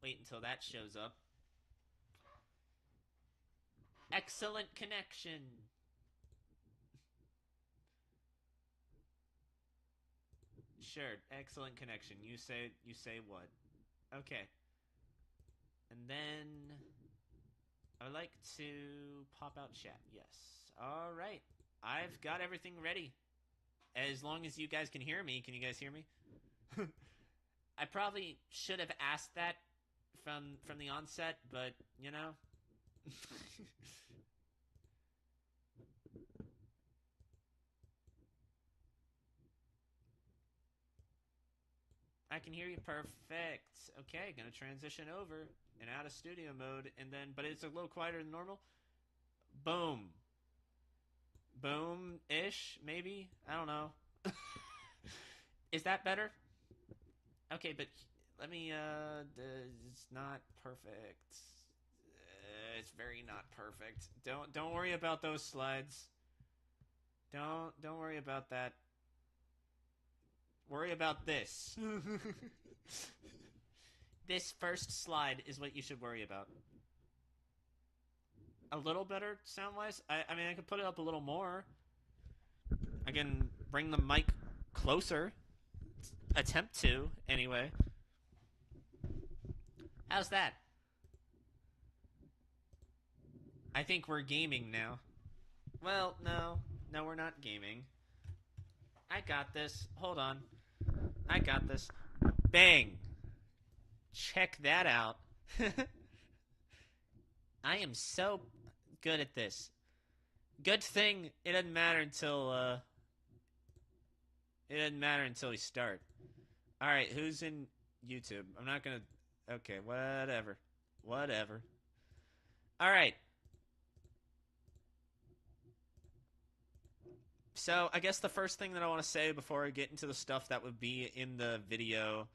Wait until that shows up. Excellent connection. Sure, excellent connection. You say what? Okay. And then I'd like to pop out chat. Yes. All right. I've got everything ready. As long as you guys can hear me. Can you guys hear me? I probably should have asked that from the onset, but you know. I can hear you perfect. Okay, gonna transition over and out of studio mode, and then, but it's a little quieter than normal. Boom. Boom ish, maybe? I don't know. Is that better? Okay, but let me, it's not perfect. It's very not perfect. Don't worry about those slides. Don't worry about that. Worry about this. This first slide is what you should worry about. A little better sound wise. I mean, I could put it up a little more. I can bring the mic closer. Attempt to, anyway. How's that? I think we're gaming now. Well, no. No, we're not gaming. I got this. Hold on. I got this. Bang. Check that out. I am so good at this. Good thing it doesn't matter until we start. All right, who's in YouTube? I'm not gonna. Okay, whatever, whatever. All right. So I guess the first thing that I want to say before I get into the stuff that would be in the video,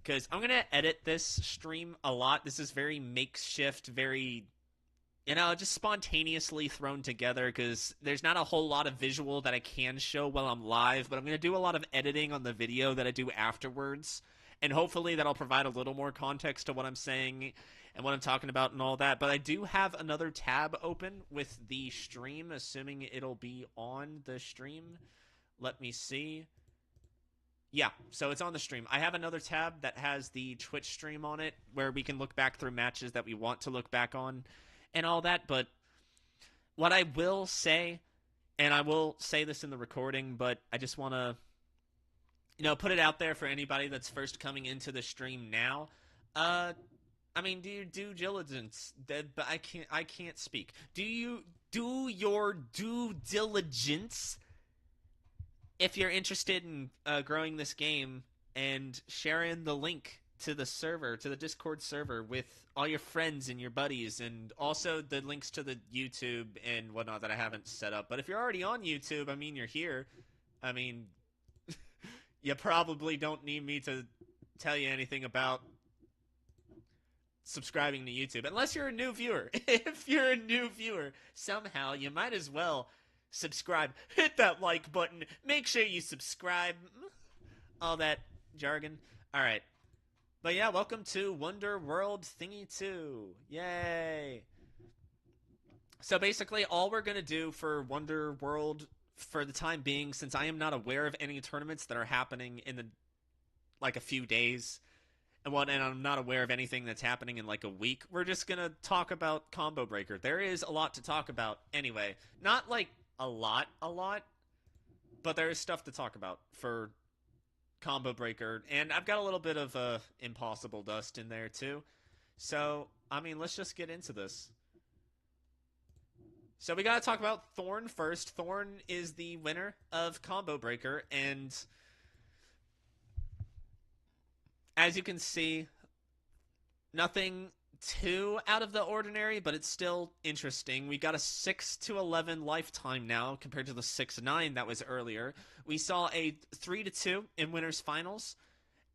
because I'm gonna edit this stream a lot. This is very makeshift, very just spontaneously thrown together because there's not a whole lot of visual that I can show while I'm live, but I'm going to do a lot of editing on the video that I do afterwards. And hopefully that'll provide a little more context to what I'm saying and what I'm talking about and all that. But I do have another tab open with the stream, assuming it'll be on the stream. Let me see. Yeah, so it's on the stream. I have another tab that has the Twitch stream on it where we can look back through matches that we want to look back on and all that. But what I will say, and I will say this in the recording, but I just want to, put it out there for anybody that's first coming into the stream now. I mean, do your due diligence. But I can't speak. Do you do your due diligence if you're interested in growing this game and sharing the link to the server, to the Discord server with all your friends and your buddies, and also the links to the YouTube and whatnot that I haven't set up. But if you're already on YouTube, I mean, you're here. I mean, you probably don't need me to tell you anything about subscribing to YouTube, unless you're a new viewer. If you're a new viewer, somehow you might as well subscribe. Hit that like button. Make sure you subscribe. All that jargon. All right. But yeah, welcome to Wonder World Thingy 2. Yay! So basically, all we're going to do for Wonder World for the time being, since I am not aware of any tournaments that are happening in a few days, and I'm not aware of anything that's happening in like a week, we're just going to talk about Combo Breaker. There is a lot to talk about anyway. Not like a lot, but there is stuff to talk about for Combo Breaker, and I've got a little bit of Impossible Dust in there too. So, I mean, let's just get into this. So we gotta talk about Thorn first. Thorn is the winner of Combo Breaker, and as you can see, nothing too out of the ordinary, but it's still interesting. We got a 6-11 lifetime now compared to the 6-9 that was earlier. We saw a 3-2 in winners finals,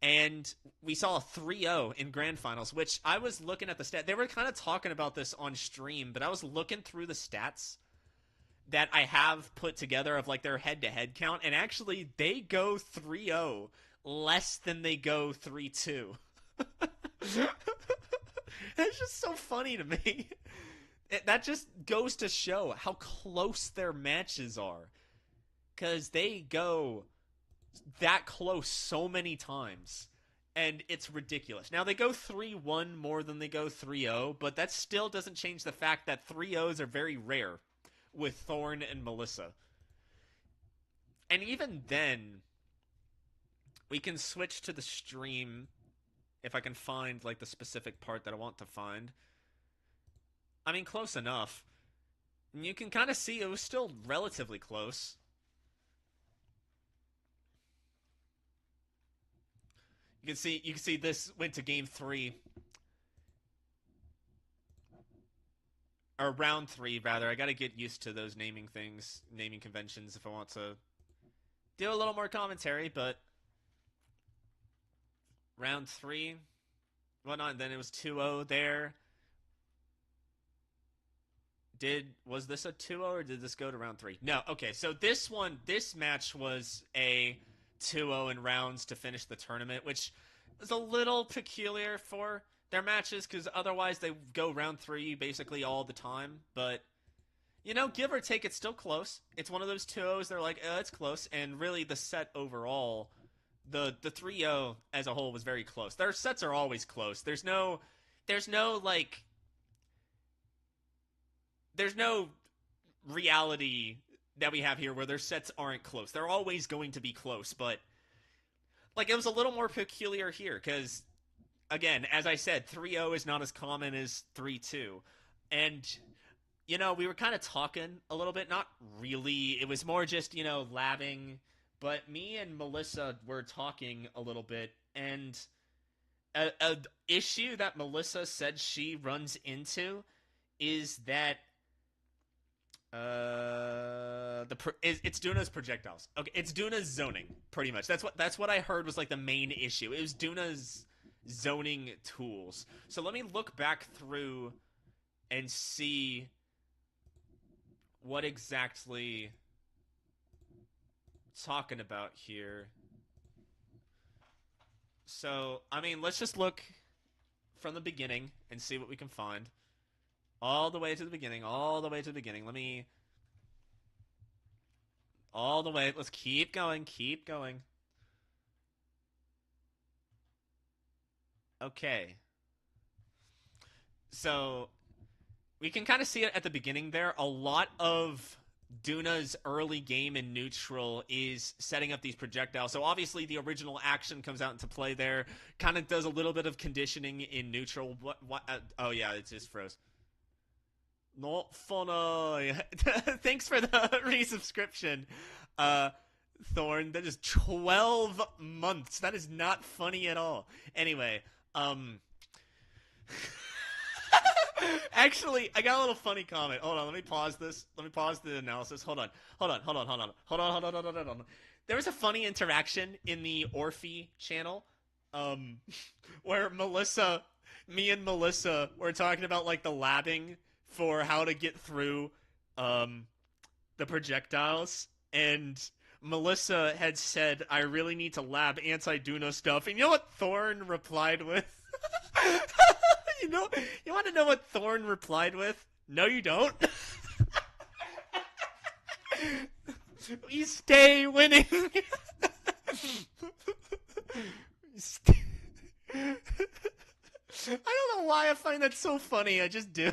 and we saw a 3-0 in grand finals, which I was looking at the stat. They were kind of talking about this on stream, but I was looking through the stats that I have put together of like their head-to-head count, and actually they go 3-0 less than they go 3-2. It's just so funny to me. That just goes to show how close their matches are. Because they go that close so many times. And it's ridiculous. Now, they go 3-1 more than they go 3-0, but that still doesn't change the fact that 3-0s are very rare with Thorn and Melissa. And even then, we can switch to the stream if I can find, like, the specific part that I want to find. I mean, close enough. And you can kind of see it was still relatively close. You can see this went to game 3. Or round 3, rather. I gotta get used to those naming things, naming conventions if I want to do a little more commentary, but round 3, whatnot, then it was 2-0 there. Was this a 2-0 or did this go to round 3? No, okay, so this match was a 2-0 in rounds to finish the tournament, which is a little peculiar for their matches because otherwise they go round 3 basically all the time. But, you know, give or take, it's still close. It's one of those 2-0s, they're like, it's close. And really, the set overall, the 3-0 as a whole was very close. Their sets are always close. There's no reality that we have here where their sets aren't close. They're always going to be close, but like it was a little more peculiar here because, again, as I said, 3-0 is not as common as 3-2. And, you know, we were kind of talking a little bit. Not really. It was more just, you know, labbing. But me and Melissa were talking a little bit. And a issue that Melissa said she runs into is that it's Duna's projectiles. Okay, it's Duna's zoning, pretty much. That's what I heard was like the main issue. It was Duna's zoning tools. So let me look back through and see what exactly talking about here. So, I mean, let's just look from the beginning and see what we can find. All the way to the beginning, all the way to the beginning. All the way. Let's keep going, keep going. Okay. So, we can kind of see it at the beginning there. A lot of Duna's early game in neutral is setting up these projectiles. So obviously the original action comes out into play there. Kind of does a little bit of conditioning in neutral. What? Oh yeah, it just froze. Not funny. Thanks for the resubscription, Thorn. That is 12 months. That is not funny at all. Anyway, actually, I got a little funny comment. Hold on, let me pause this. Let me pause the analysis. Hold on. There was a funny interaction in the Orphe channel, where me and Melissa were talking about like the labbing for how to get through the projectiles, and Melissa had said, I really need to lab anti-Duna stuff. And you know what Thorn replied with? You want to know what Thorn replied with? No, you don't. We stay winning. I don't know why I find that so funny. I just do.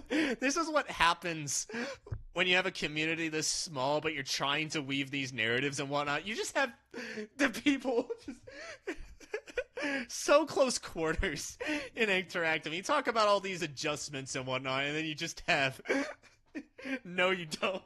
This is what happens when you have a community this small, but you're trying to weave these narratives and whatnot. You just have the people just so close quarters in interacting. You talk about all these adjustments and whatnot, and then you just have no, you don't.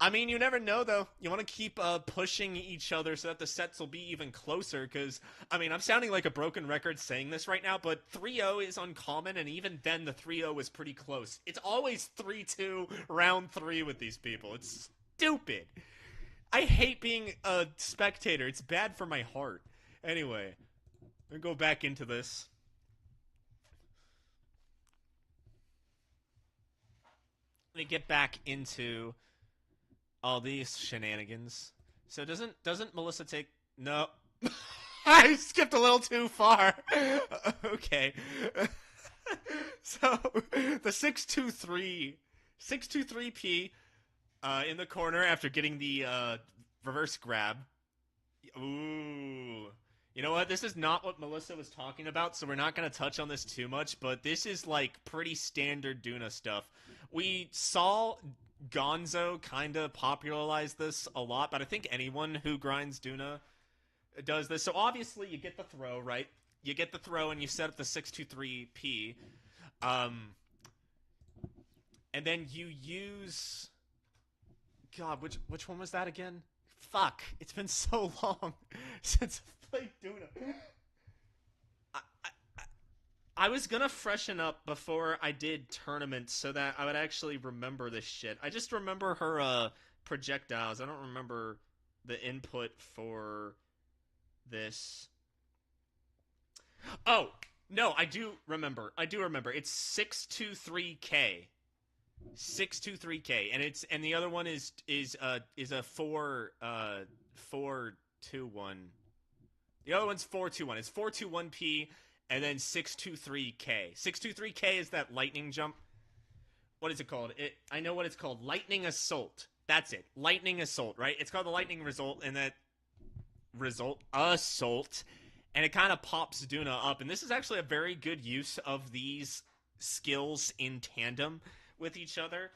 I mean, you never know, though. You want to keep pushing each other so that the sets will be even closer, because, I mean, I'm sounding like a broken record saying this right now, but 3-0 is uncommon, and even then, the 3-0 is pretty close. It's always 3-2, round 3 with these people. It's stupid. I hate being a spectator. It's bad for my heart. Anyway, I'm going to go back into this. Let me get back into all these shenanigans. So doesn't Melissa take No. I skipped a little too far. Okay. So, the 623P in the corner after getting the reverse grab. Ooh. You know what? This is not what Melissa was talking about, so we're not going to touch on this too much, but this is like pretty standard Duna stuff. We saw Gonzo kind of popularize this a lot, but I think anyone who grinds Duna does this. So obviously you get the throw, right? You get the throw and you set up the 623P. And then you use God, which one was that again? Fuck, it's been so long since I played Duna. I, I, I was gonna freshen up before I did tournaments so that I would actually remember this shit. I just remember her projectiles. I don't remember the input for this. Oh, no, I do remember. It's 623K. 623K, and the other one is a 421. The other one's 421. It's 421P and then 623K. 623K is that lightning jump. What is it called? I know what it's called. Lightning Assault. That's it. Lightning Assault, right? It's called the Lightning Result, and that Assault, and it kind of pops Duna up. And this is actually a very good use of these skills in tandem with each other,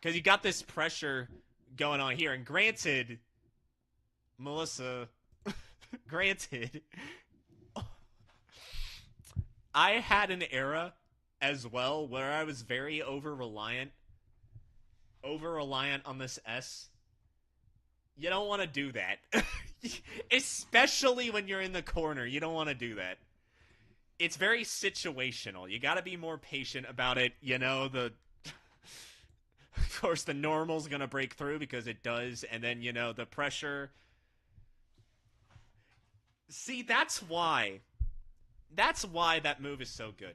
because you got this pressure going on here. And granted, Melissa, granted, I had an era as well where I was very over reliant on this S. You don't want to do that. Especially when you're in the corner. You don't want to do that. It's very situational. You got to be more patient about it. You know, of course, the normal's going to break through because it does. And then, you know, the pressure. See, that's why that move is so good.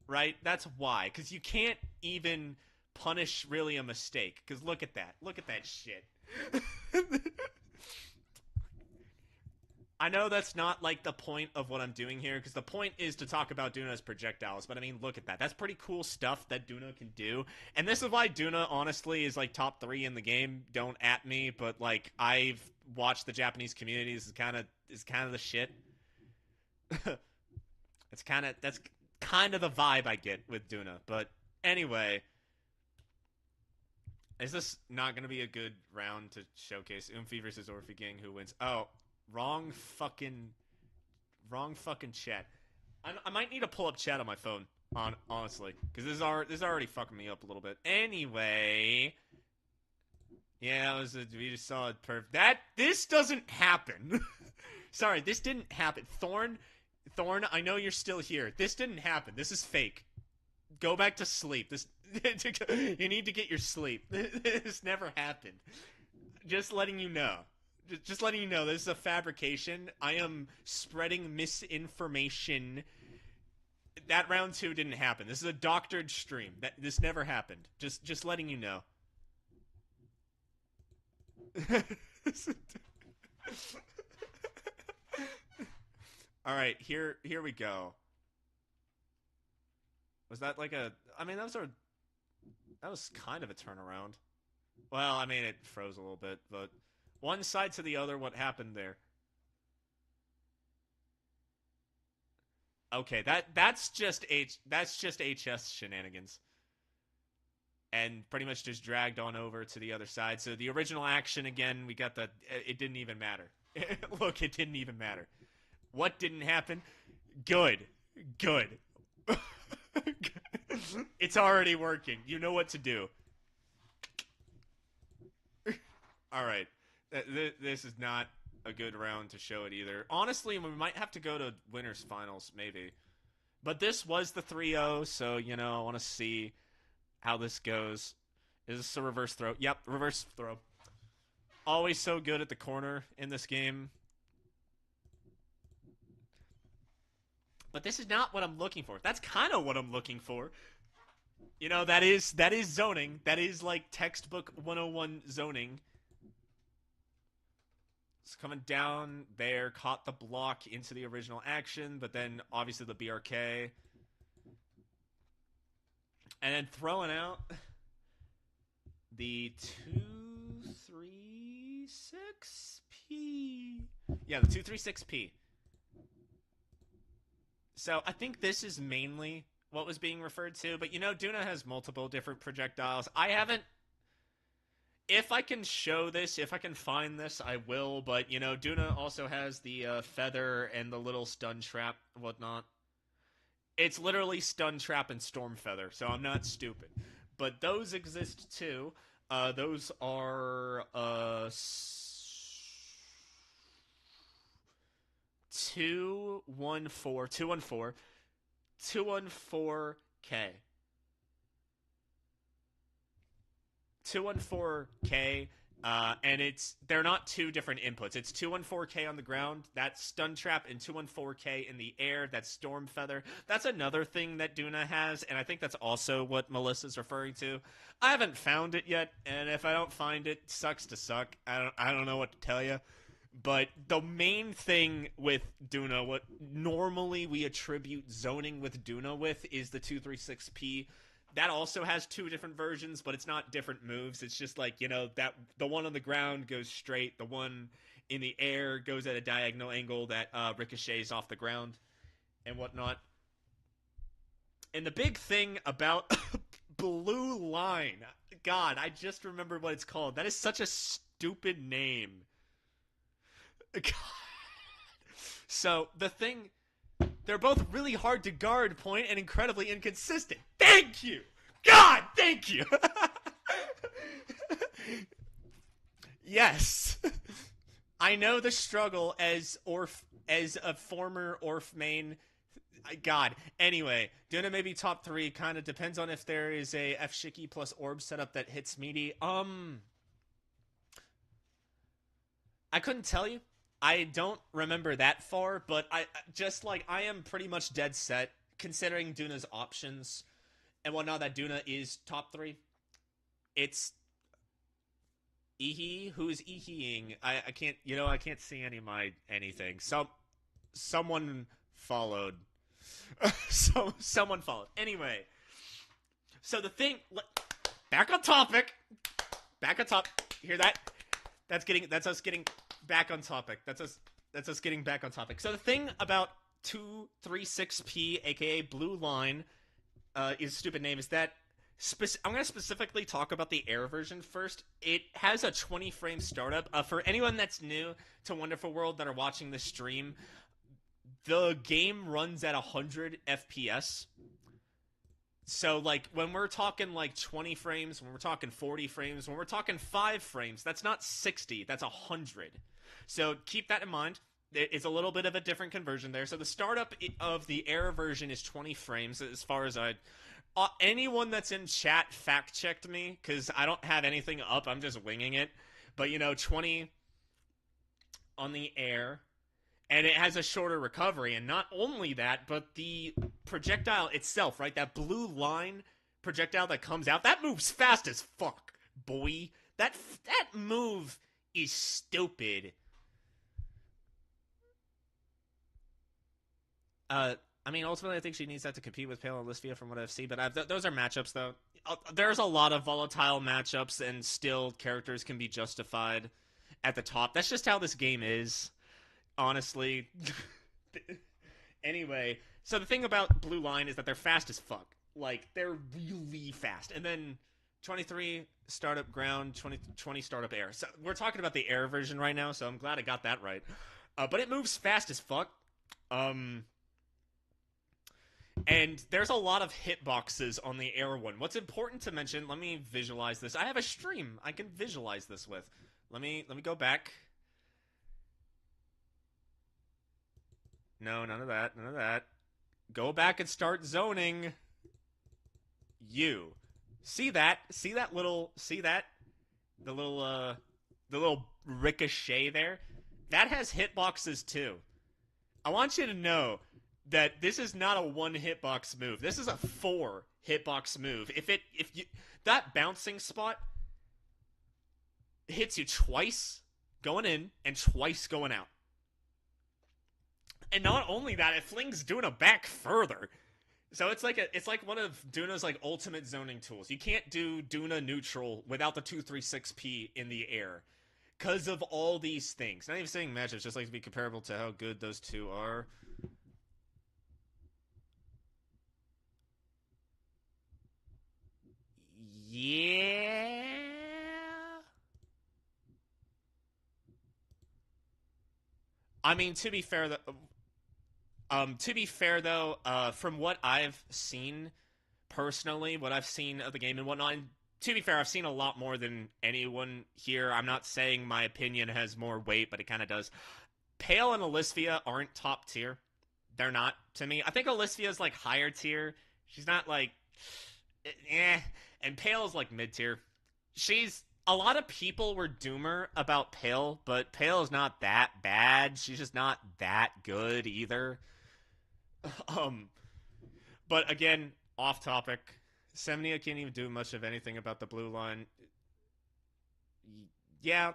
Right? That's why. Because you can't even punish really a mistake. Because look at that. Look at that shit. I know that's not like the point of what I'm doing here, because the point is to talk about Duna's projectiles, but I mean, look at that. That's pretty cool stuff that Duna can do. And this is why Duna, honestly, is like top 3 in the game. Don't at me, but like, I've watched the Japanese community. This is kind of the shit. That's kind of the vibe I get with Duna. But anyway, is this not going to be a good round to showcase Oomphy versus Orphy Gang? Who wins? Oh, wrong fucking chat. I might need to pull up chat on my phone, honestly, because this is already fucking me up a little bit. Anyway, yeah, we just saw it perfect. This doesn't happen. Sorry, this didn't happen. Thorn, I know you're still here. This didn't happen. This is fake. Go back to sleep. You need to get your sleep. This never happened. Just letting you know. Just letting you know, this is a fabrication. I am spreading misinformation. That round 2 didn't happen. This is a doctored stream. This never happened. Just letting you know. All right, here we go. Was that like a? I mean, that was kind of a turnaround. Well, I mean, it froze a little bit, but one side to the other, what happened there? Okay, that's just HS shenanigans. And pretty much just dragged on over to the other side. So the original action again, we got the it didn't even matter. Look, it didn't even matter. What didn't happen? Good. It's already working. You know what to do. All right. This is not a good round to show it either. Honestly, we might have to go to winners finals, maybe. But this was the 3-0, so, you know, I want to see how this goes. Is this a reverse throw? Yep, reverse throw. Always so good at the corner in this game. But this is not what I'm looking for. That's kind of what I'm looking for. You know, that is zoning. That is like textbook 101 zoning. It's coming down there, caught the block into the original action, but then obviously the BRK. And then throwing out the 236P. Yeah, the 236P. So I think this is mainly what was being referred to, but Duna has multiple different projectiles. I haven't. If I can show this, if I can find this, I will, but Duna also has the feather and the little stun trap and whatnot. It's literally stun trap and storm feather, so I'm not stupid. But those exist too. Those are 214K. 214K, and they're not two different inputs. It's 214K on the ground, that's stun trap, and 214K in the air, that's storm feather. That's another thing that Duna has, and I think that's also what Melissa's referring to. I haven't found it yet, and if I don't find it, sucks to suck. I don't know what to tell you. But the main thing with Duna, what normally we attribute zoning with Duna with, is the 236P. That also has two different versions, but it's not different moves. It's just like, that the one on the ground goes straight, the one in the air goes at a diagonal angle that ricochets off the ground and whatnot. And the big thing about Blue Line, God, I just remembered what it's called. That is such a stupid name. God. So the thing, they're both really hard to guard point and incredibly inconsistent. Thank you! God, thank you! Yes. I know the struggle as a former Orf main. God. Anyway, Duna may be top 3. Kind of depends on if there is a F Shiki plus Orb setup that hits meaty. I couldn't tell you. I don't remember that far, but I am pretty much dead set, considering Duna's options and whatnot, that Duna is top 3. It's Ihi. Who is Ihiing? I can't, I can't see anything. Someone followed. Someone followed. Anyway, so the thing, back on topic. Hear that? That's us getting back on topic. That's us getting back on topic. So the thing about 236P, aka Blue Line, is a stupid name, is that I'm going to specifically talk about the air version first. It has a 20 frame startup. For anyone that's new to Wonderful World that are watching this stream, the game runs at 100 FPS. So, when we're talking, 20 frames, when we're talking 40 frames, when we're talking 5 frames, that's not 60, that's 100. So, keep that in mind. It's a little bit of a different conversion there. So, the startup of the air version is 20 frames, as far as anyone that's in chat fact-checked me, because I don't have anything up, I'm just winging it. But, 20 on the air, and it has a shorter recovery. And not only that, but the projectile itself, right? That blue line projectile that comes out, that moves fast as fuck, boy. That move is stupid. Ultimately, I think she needs that to compete with Pale and Listia from what I've seen, but those are matchups, though. There's a lot of volatile matchups, and still characters can be justified at the top. That's just how this game is, honestly. Anyway, so the thing about Blue Line is that they're fast as fuck. They're really fast. And then 23 startup ground, 20 startup air. So we're talking about the air version right now, so I'm glad I got that right. But it moves fast as fuck. And there's a lot of hitboxes on the air one. What's important to mention, let me visualize this. I have a stream I can visualize this with. Let me go back. No, none of that. Go back and start zoning. You. See that? The little ricochet there? That has hitboxes too. I want you to know that this is not a 1 hitbox move. This is a 4 hitbox move. If that bouncing spot hits you twice, going in and twice going out. And not only that, it flings Duna back further. So it's like one of Duna's like ultimate zoning tools. You can't do Duna neutral without the 236p in the air because of all these things. Not even saying matchups, just like to be comparable to how good those two are. Yeah. I mean, to be fair though, from what I've seen personally, what I've seen of the game and whatnot, and to be fair, I've seen a lot more than anyone here. I'm not saying my opinion has more weight, but it kind of does. Pale and Olysvia aren't top tier. They're not to me. I think Olysvia's like higher tier. She's not like and Pale's like mid tier. She's a lot of people were doomer about Pale, but Pale is not that bad. She's just not that good either. Um, but again, off topic. Semnia can't even do much of anything about the blue line. Yeah.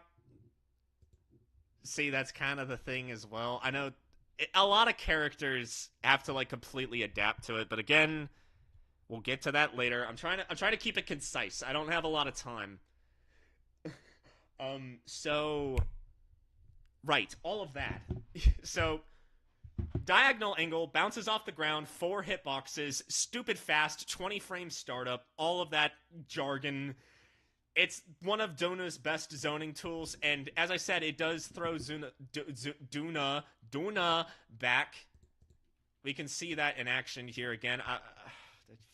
See, that's kind of the thing as well. I know a lot of characters have to like completely adapt to it, but again, we'll get to that later. I'm trying to keep it concise. I don't have a lot of time. So right, all of that. So diagonal angle, bounces off the ground, 4 hitboxes, stupid fast, 20 frame startup, all of that jargon. It's one of Duna's best zoning tools, and as I said, it does throw Duna back. We can see that in action here again. That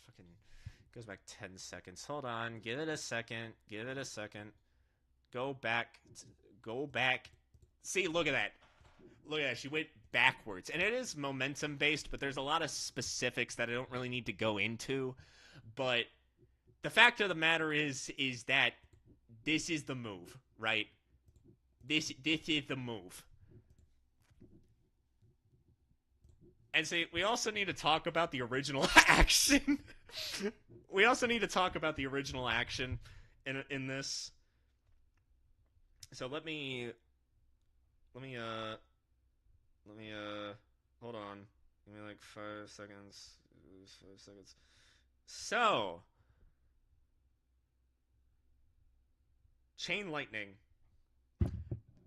fucking goes back 10 seconds. Hold on, give it a second. Go back. See, look at that. She went backwards. And it is momentum based, but there's a lot of specifics that I don't really need to go into. But the fact of the matter is that this is the move, right? This is the move. And see, we also need to talk about the original action. We also need to talk about the original action in this. So let me hold on. Give me like 5 seconds. 5 seconds. So, Chain Lightning.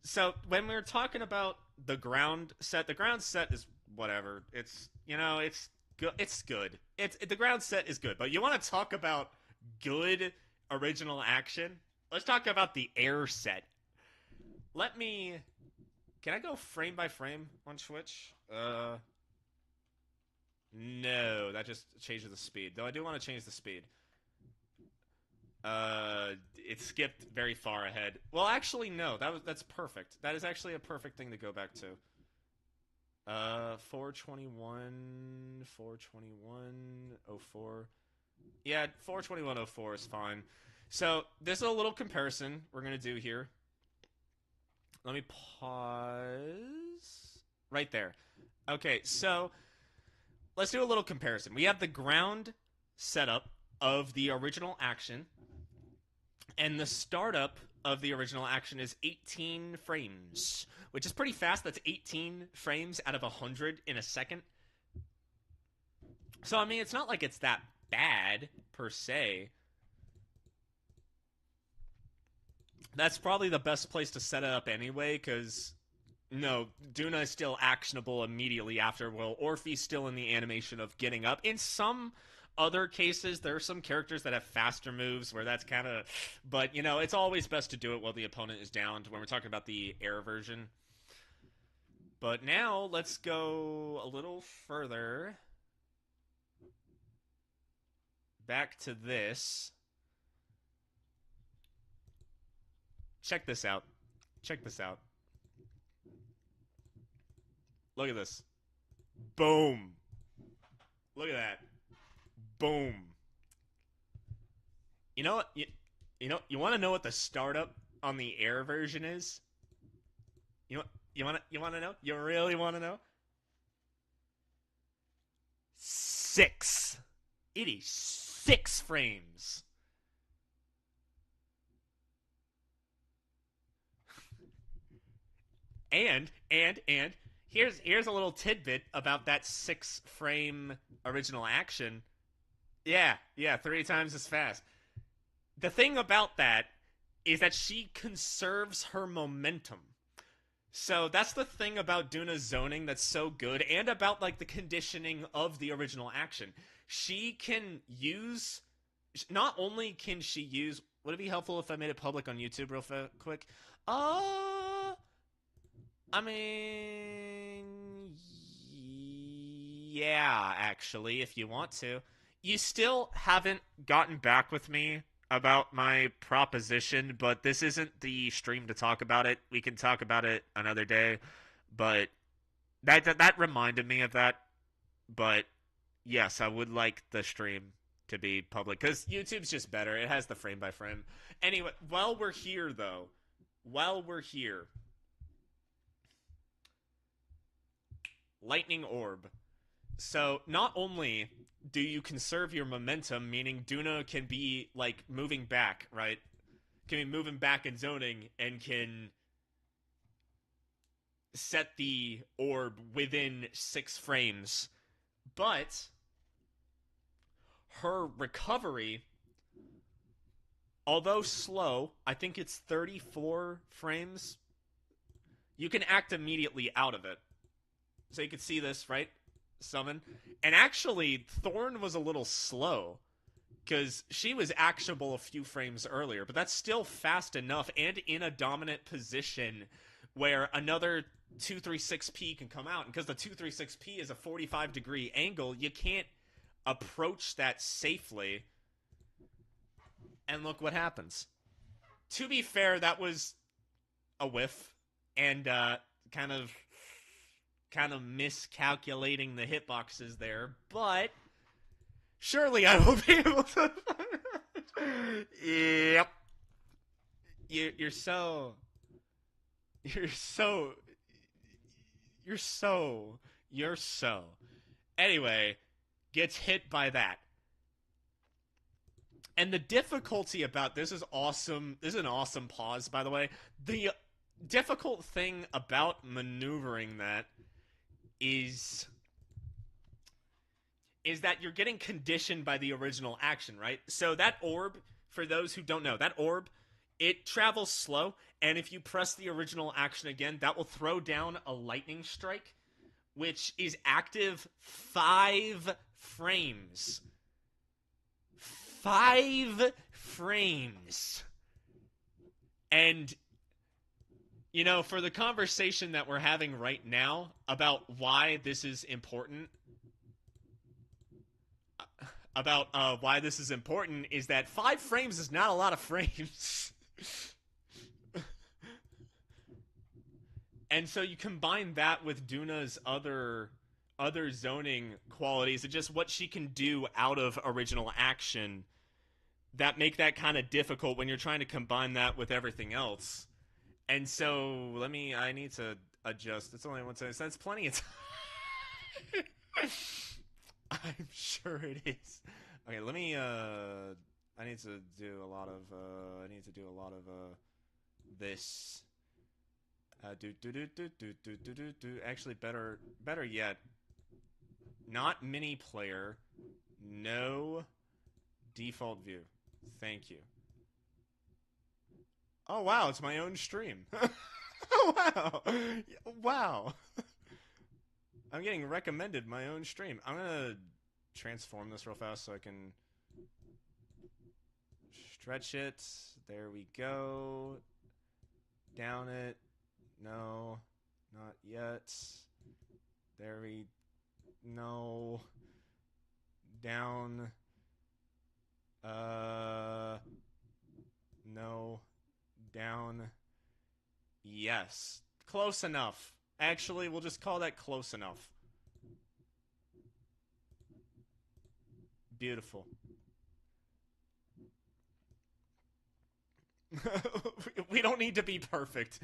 So, when we were talking about the ground set is whatever. It's, it's good. It's good. The ground set is good. But you want to talk about good original action? Let's talk about the air set. Can I go frame by frame on Twitch? No, that just changes the speed. Though I do want to change the speed. It skipped very far ahead. Well, actually, no. That's perfect. That is actually a perfect thing to go back to. 421.04. Yeah, 421.04 is fine. So, this is a little comparison we're going to do here. Let me pause. Right there. Okay, so let's do a little comparison. We have the ground setup of the original action, and the startup of the original action is 18 frames, which is pretty fast. That's 18 frames out of 100 in a second. So, I mean, it's not like it's that bad, per se. That's probably the best place to set it up anyway, because, no, Duna is still actionable immediately after, while Orphe's still in the animation of getting up. In some other cases, there are some characters that have faster moves where that's kind of... But, it's always best to do it while the opponent is downed when we're talking about the air version. But now, let's go a little further. Back to this. Check this out. Look at this. Boom. Look at that. Boom. You know what? You want to know what the startup on the air version is? You want to know? You really want to know? 6. It is 6 frames. And here's a little tidbit about that 6 frame original action. Yeah, 3 times as fast. The thing about that is that she conserves her momentum. So that's the thing about Duna's zoning that's so good, and about like the conditioning of the original action. She can use. Not only can she use. Would it be helpful if I made it public on YouTube real quick? Uh, I mean, yeah, actually, if you want to. You still haven't gotten back with me about my proposition, but this isn't the stream to talk about it. We can talk about it another day, but that reminded me of that. But yes, I would like the stream to be public because YouTube's just better. It has the frame by frame. Anyway, while we're here though, while we're here, lightning orb. So not only do you conserve your momentum, meaning Duna can be like moving back, right? Can be moving back and zoning and can set the orb within 6 frames. But her recovery, although slow, I think it's 34 frames, you can act immediately out of it. So you can see this, right? Summon. And actually, Thorn was a little slow because she was actionable a few frames earlier, but that's still fast enough and in a dominant position where another 236p can come out. And because the 236p is a 45-degree angle, you can't approach that safely. And look what happens. To be fair, that was a whiff and kind of miscalculating the hitboxes there, but surely I will be able to. Yep. You're so. Anyway, gets hit by that. And the difficulty about this is awesome. This is an awesome pause, by the way. The difficult thing about maneuvering that is that you're getting conditioned by the original action, right? So that orb, for those who don't know, that orb, it travels slow, and if you press the original action again, that will throw down a lightning strike, which is active 5 frames. 5 frames. And you know, for the conversation that we're having right now about why this is important, is that 5 frames is not a lot of frames. And so you combine that with Duna's other zoning qualities and just what she can do out of original action that make that kind of difficult when you're trying to combine that with everything else. And so, I need to adjust. It's only 1 second. So that's plenty of time. I'm sure it is. Okay, I need to do a lot of, this. Actually, better yet, not mini player, no default view. Thank you. Oh, wow, it's my own stream. Oh, wow. Wow. I'm getting recommended my own stream. I'm gonna transform this real fast so I can stretch it. There we go. Down it. No, not yet. No. Down. No. Down. Yes. Close enough. Actually, we'll just call that close enough. Beautiful. We don't need to be perfect.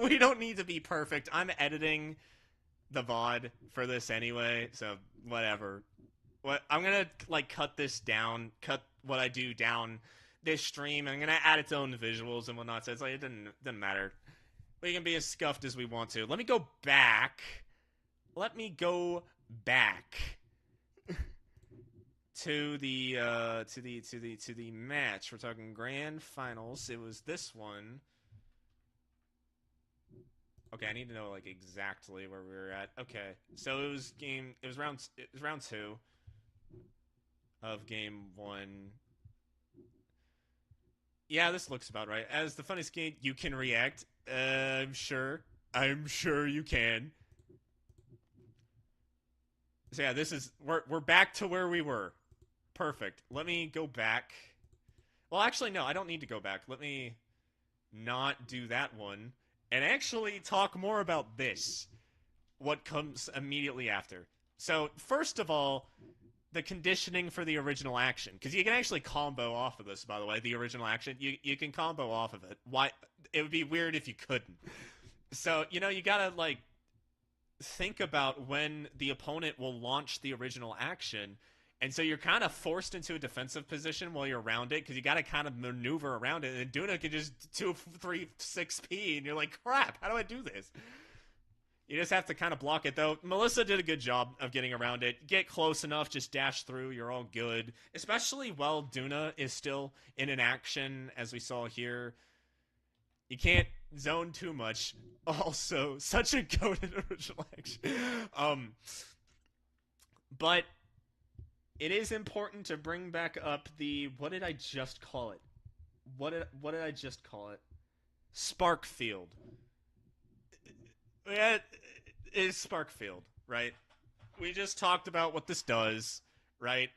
We don't need to be perfect. I'm editing the VOD for this anyway, so whatever. I'm gonna cut this down, cut what I do down this stream. I'm gonna add its own visuals and whatnot. So it's like it doesn't matter. We can be as scuffed as we want to. Let me go back. Let me go back to the match. We're talking grand finals. It was this one. Okay, I need to know like exactly where we were at. Okay, so it was round two of game one. Yeah, this looks about right. As the funniest game, you can react. I'm sure. I'm sure you can. So yeah, we're back to where we were. Perfect. Let me go back. Well, actually, no, I don't need to go back. Let me not do that one and actually talk more about this. What comes immediately after. So, first of all, the conditioning for the original action, because you can actually combo off of this. By the way, the original action, you can combo off of it. Why? It would be weird if you couldn't. So you gotta like think about when the opponent will launch the original action, and so you're kind of forced into a defensive position while you're around it because you got to kind of maneuver around it. And Duna can just 2-3-6P, and you're like, crap, how do I do this? You just have to kind of block it, though. Melissa did a good job of getting around it. Get close enough, just dash through, you're all good. Especially while Duna is still in an action, as we saw here. You can't zone too much. Also, such a goated original action. But it is important to bring back up the... What did I just call it? What did I just call it? Spark Field. It is Sparkfield, right? We just talked about what this does, right?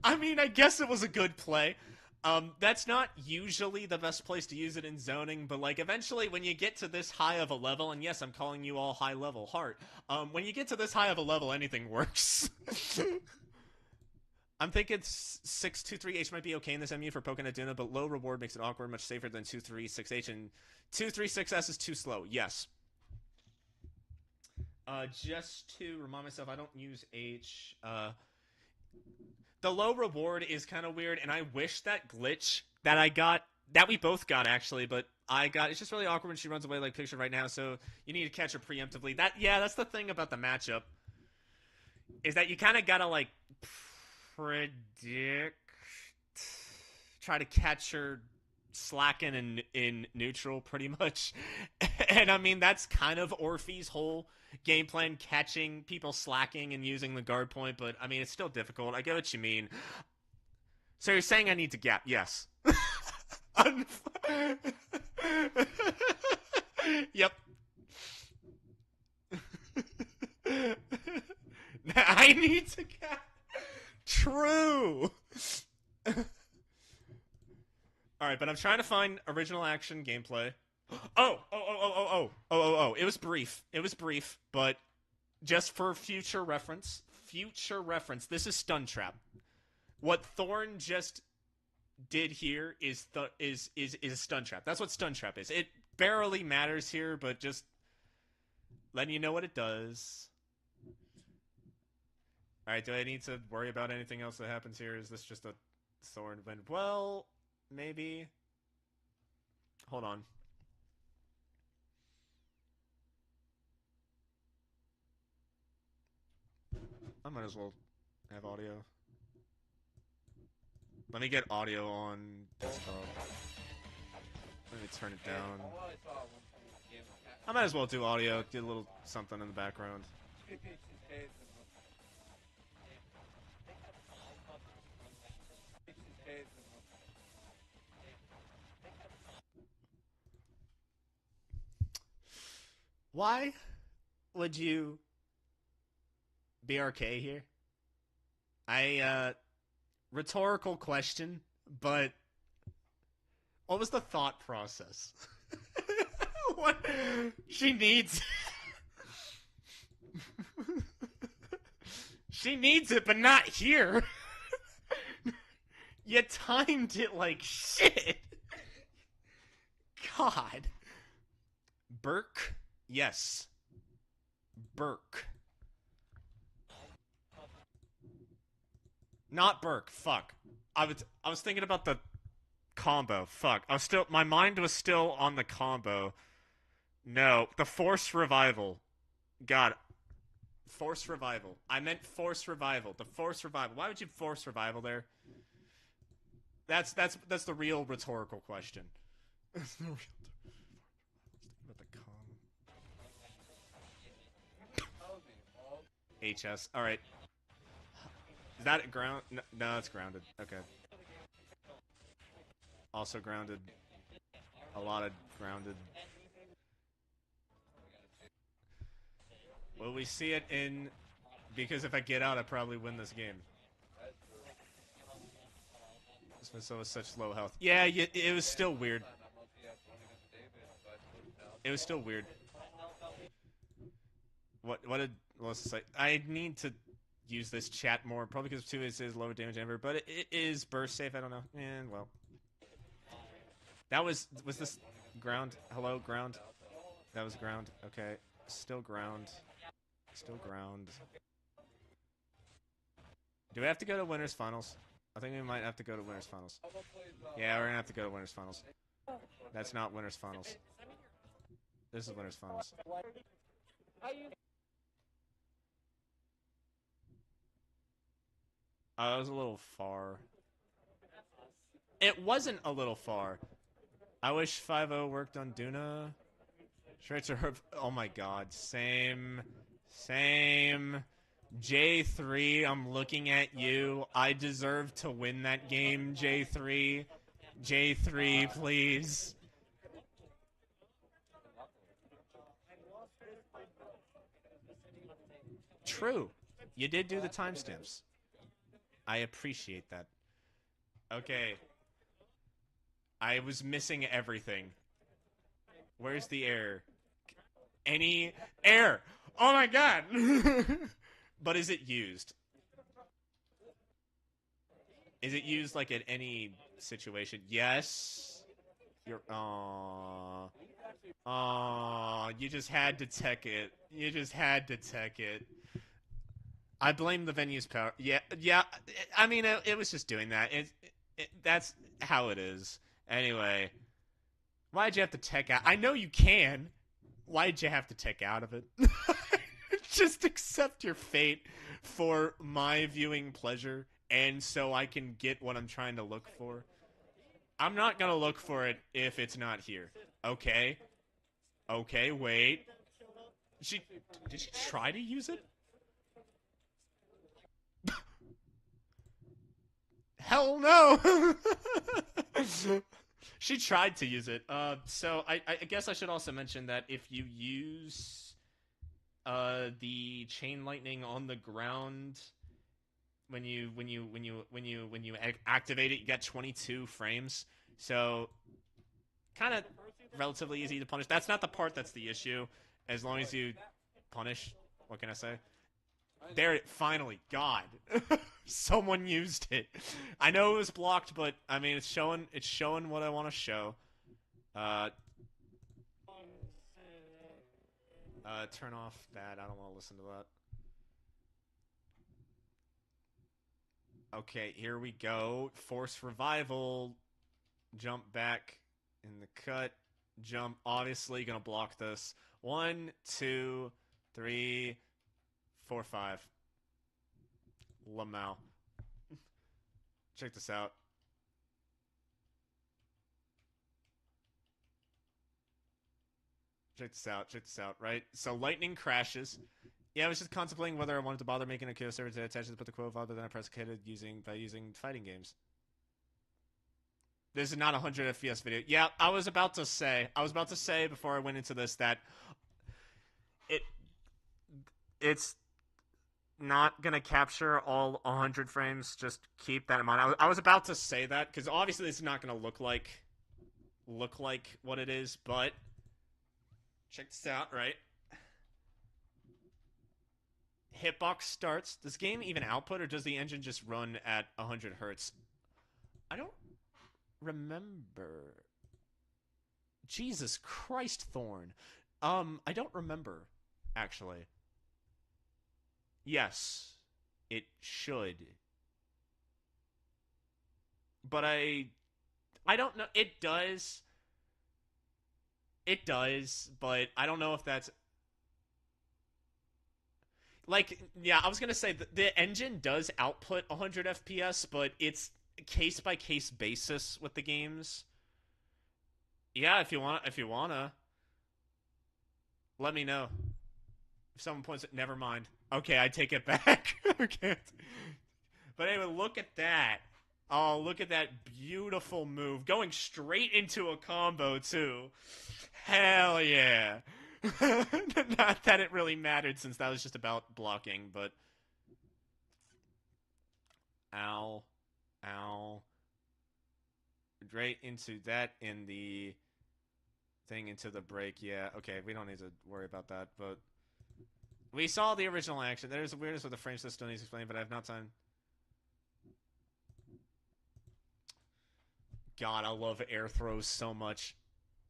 I mean, I guess it was a good play. That's not usually the best place to use it in zoning, but like eventually when you get to this high of a level, and yes, I'm calling you all high level heart. When you get to this high of a level, anything works. I'm thinking 6-2-3H might be okay in this MU for poking at Duna, but low reward makes it awkward, much safer than 2-3-6H, and 2-3-6S is too slow. Yes. Just to remind myself, I don't use H. The low reward is kind of weird, and I wish that glitch that I got, that we both got actually, but I got, it's just really awkward when she runs away like pictured right now, so you need to catch her preemptively. That's the thing about the matchup, is that you kind of gotta like predict, try to catch her slacking in neutral pretty much. And I mean, that's kind of Orphe's whole game plan, catching people slacking and using the guard point, but I mean, it's still difficult. I get what you mean. So you're saying I need to gap? Yes. Yep. I need to gap. True. Alright, but I'm trying to find original action gameplay. Oh. It was brief. It was brief, but just for future reference, this is Stun Trap. What Thorn just did here is a Stun Trap. That's what Stun Trap is. It barely matters here, but just letting you know what it does. Alright, do I need to worry about anything else that happens here? Is this just a Thorn event? Well, maybe. Hold on. I might as well have audio. Let me get audio on desktop. Let me turn it down. I might as well do audio, get a little something in the background. Why would you BRK here? Rhetorical question, but what was the thought process? What? She needs... She needs it, but not here. You timed it like shit. God. Burke? Yes. Burke. Not Burke. Fuck. I was thinking about the combo. Fuck. My mind was still on the combo. No, the force revival. God. Force revival. I meant force revival. The force revival. Why would you force revival there? That's the real rhetorical question. That's the real. About the HS. All right. Is that ground? No, it's grounded. Okay. Also grounded. A lot of grounded. Will we see it in? Because if I get out, I probably win this game. This missile was such low health. Yeah, it was still weird. It was still weird. What did Melissa say? I need to use this chat more, probably because 2 is lower damage ever, but it is burst safe. I don't know. And well, that was this ground? Hello, ground. That was ground. Okay, still ground. Still ground. Do we have to go to winners finals? I think we might have to go to winners finals. Yeah, we're gonna have to go to winners finals. That's not winners finals. This is winners finals. It was a little far. It wasn't a little far. I wish 5-0 worked on Duna. Schweitzer Herb. Oh my god. Same. J3, I'm looking at you. I deserve to win that game, J3. J3, please. True. You did do the timestamps. I appreciate that. Okay. I was missing everything. Where's the air? Any air? Oh my god! But is it used? Is it used like at any situation? Yes. You're you just had to tech it. You just had to tech it. I blame the venue's power. Yeah. I mean, it was just doing that. That's how it is. Anyway, why'd you have to tech out? I know you can. Why'd you have to tech out of it? Just accept your fate for my viewing pleasure, and so I can get what I'm trying to look for. I'm not gonna look for it if it's not here. Okay. Okay, wait. Did she try to use it? Hell no! She tried to use it. So I guess I should also mention that if you use the chain lightning on the ground when you activate it, you get 22 frames. So kind of relatively easy to punish. That's not the part that's the issue. As long as you punish, what can I say? There, finally, God, someone used it. I know it was blocked, but I mean, it's showing what I want to show. Turn off that. I don't want to listen to that. Okay, here we go. Force revival. Jump back in the cut. Jump. Obviously, gonna block this. 1, 2, 3, 4, 5. Lamau. Check this out. Check this out, right? So lightning crashes. Yeah, I was just contemplating whether I wanted to bother making a Kyo server to attach to put the quote other than I pressicated by using fighting games. This is not a 100 FPS video. Yeah, I was about to say before I went into this that it's not gonna capture all 100 frames. Just keep that in mind. I was about to say that because obviously this is not gonna look like what it is, but check this out, right? Hitbox starts. Does game even output, or does the engine just run at 100 hertz? I don't remember. Jesus Christ, Thorn. I don't remember, actually. Yes, it should. But I I don't know. It does. It does, but I don't know if that's like, yeah, I was gonna say the engine does output 100 FPS, but it's case by case basis with the games. Yeah, if you wanna, let me know. If someone points it, never mind. Okay, I take it back. Okay, but anyway, look at that. Oh, look at that beautiful move, going straight into a combo too. Hell yeah. Not that it really mattered since that was just about blocking, but ow, ow, right into that in the thing into the break. Yeah, okay, we don't need to worry about that, but we saw the original action. There's a weirdness with the frame system needs to explain, but I have not time. God, I love air throws so much.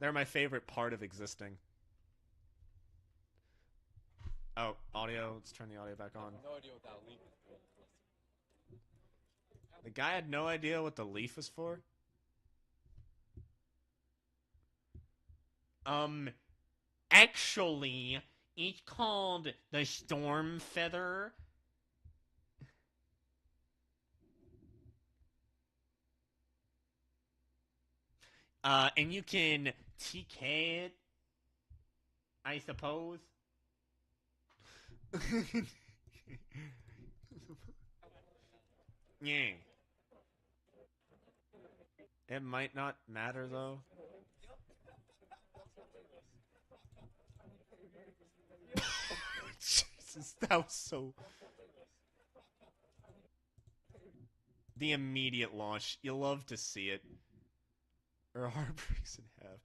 They're my favorite part of existing. Oh, audio. Let's turn the audio back on. No idea what that leak is for. The guy had no idea what the leaf was for? Um, actually, it's called the Storm Feather. And you can TK it, I suppose. Yeah. It might not matter, though. Jesus, that was so... The immediate launch. You love to see it. Or heartbreaks in half.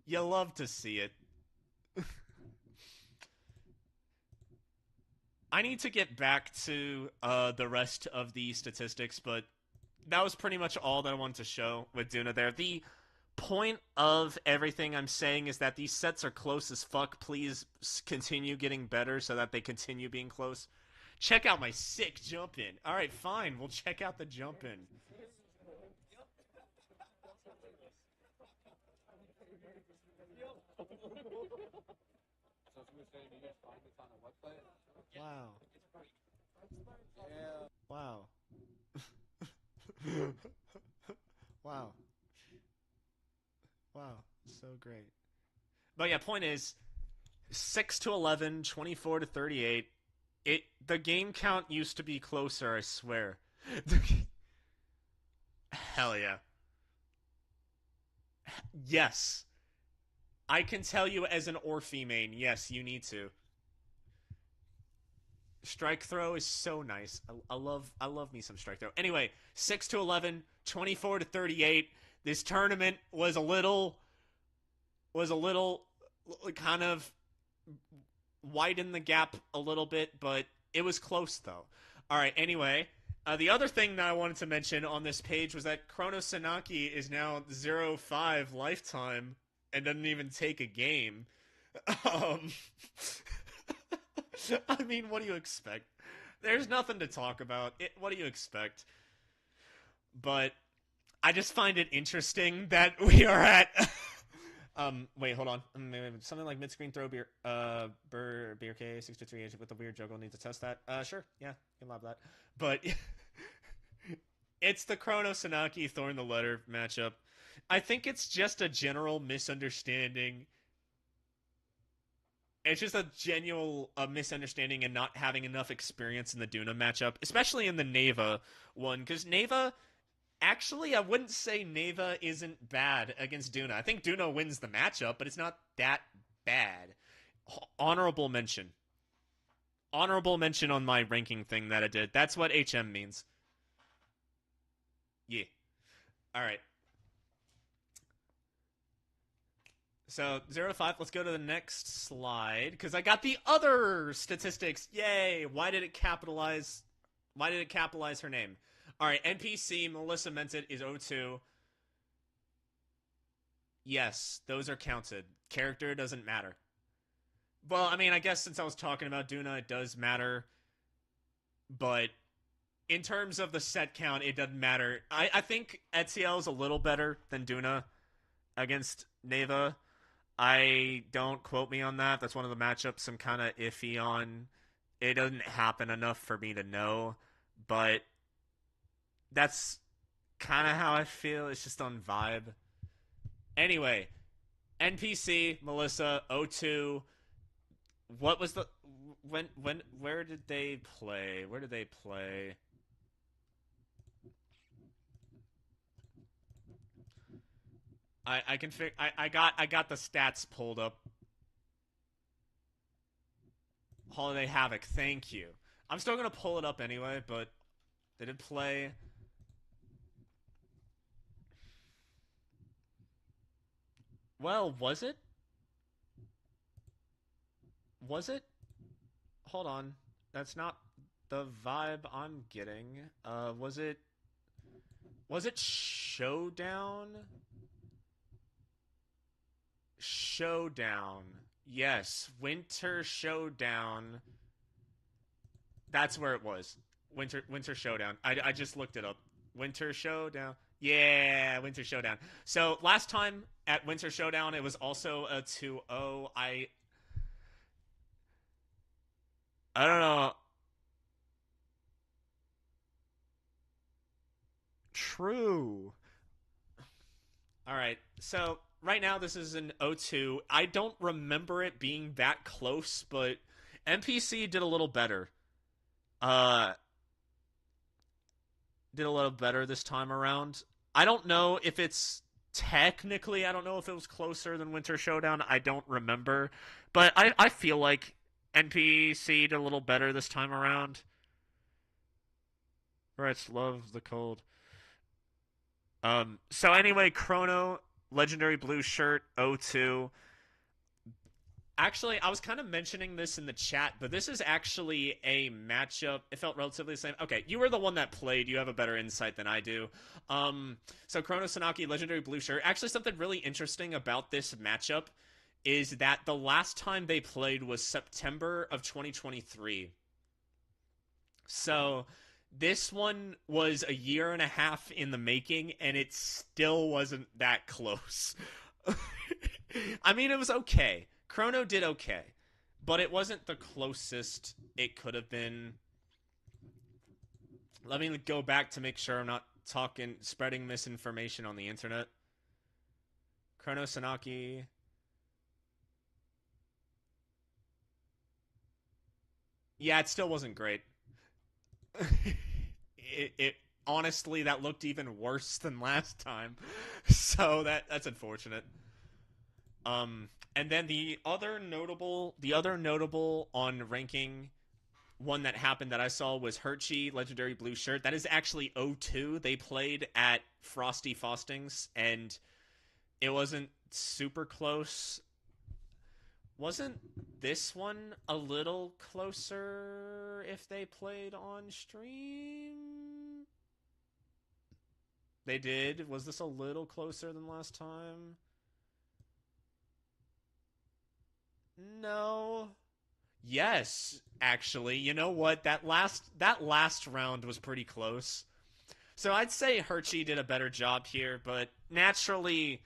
You love to see it. I need to get back to the rest of the statistics, but that was pretty much all that I wanted to show with Duna there. The point of everything I'm saying is that these sets are close as fuck. Please continue getting better so that they continue being close. Check out my sick jump in. Alright, fine. We'll check out the jump in. So if you were saying you just find this on a website? Wow. Yeah. Wow. Wow. Wow. So great. But yeah, point is 6 to 11, 24 to 38. The game count used to be closer, I swear. Hell yeah. Yes. I can tell you as an Orphe main, yes, you need to. Strike throw is so nice. I love me some strike throw. Anyway, 6 to 11, 24 to 38. This tournament was a little kind of widened the gap a little bit, but it was close though. All right, anyway, the other thing that I wanted to mention on this page was that Chrono Sanaki is now 0-5 lifetime and doesn't even take a game. Um I mean, what do you expect? There's nothing to talk about. What do you expect? But I just find it interesting that we are at. Wait, hold on. Something like mid-screen throw beer, beer K 623 with the weird juggle. Need to test that. Sure, yeah, you can love that. But it's the Chrono Sanaki Thorn the Letter matchup. I think it's just a general misunderstanding. It's just a genuine misunderstanding and not having enough experience in the Duna matchup, especially in the Neva one. Because Neva, actually, I wouldn't say Neva isn't bad against Duna. I think Duna wins the matchup, but it's not that bad. Honorable mention. Honorable mention on my ranking thing that I did. That's what HM means. Yeah. All right. So 0-5, let's go to the next slide because I got the other statistics. Yay! Why did it capitalize her name? All right, NPC Melissa Mented is 0-2. Yes, those are counted. Character doesn't matter. Well, I mean, I guess since I was talking about Duna, it does matter. But in terms of the set count, it doesn't matter. I think Etziel is a little better than Duna against Neva. I don't quote me on that. That's one of the matchups I'm kind of iffy on. It doesn't happen enough for me to know, but that's kind of how I feel. It's just on vibe. Anyway, NPC, Melissa, O2. What was the where did they play? Where did they play? I can fig I got the stats pulled up. Holiday Havoc, thank you. I'm still gonna pull it up anyway, but they did play. Well, was it? Was it? Hold on. That's not the vibe I'm getting. Was it Showdown? Showdown. Yes, Winter Showdown. That's where it was. Winter Showdown. I just looked it up. Winter Showdown. Yeah, Winter Showdown. So last time at Winter Showdown, it was also a 2-0. I don't know. True. All right. So right now this is an 0-2. I don't remember it being that close, but NPC did a little better. Uh did a little better this time around. I don't know if it's technically, I don't know if it was closer than Winter Showdown. I don't remember. But I feel like NPC did a little better this time around. Right, love the cold. So anyway, Chrono, Legendary Blue Shirt, 0-2. Actually, I was kind of mentioning this in the chat, but this is actually a matchup. It felt relatively the same. Okay, you were the one that played. You have a better insight than I do. So Chrono Sanaki, Legendary Blue Shirt. Actually, something really interesting about this matchup is that the last time they played was September of 2023. So this one was a year and a half in the making, and it still wasn't that close. I mean, it was okay. Chrono did okay, but it wasn't the closest it could have been. Let me go back to make sure I'm not spreading misinformation on the internet. Chrono Sanaki. Yeah, it still wasn't great. it honestly, that looked even worse than last time. So that's unfortunate. And then the other notable on ranking one that happened that I saw was Hershey Legendary Blue Shirt. That is actually 0-2. They played at Frosty Faustings, and it wasn't super close. Wasn't this one a little closer if they played on stream? They did. Was this a little closer than last time? No. Yes, actually. You know what? That last round was pretty close. So I'd say Hershey did a better job here, but naturally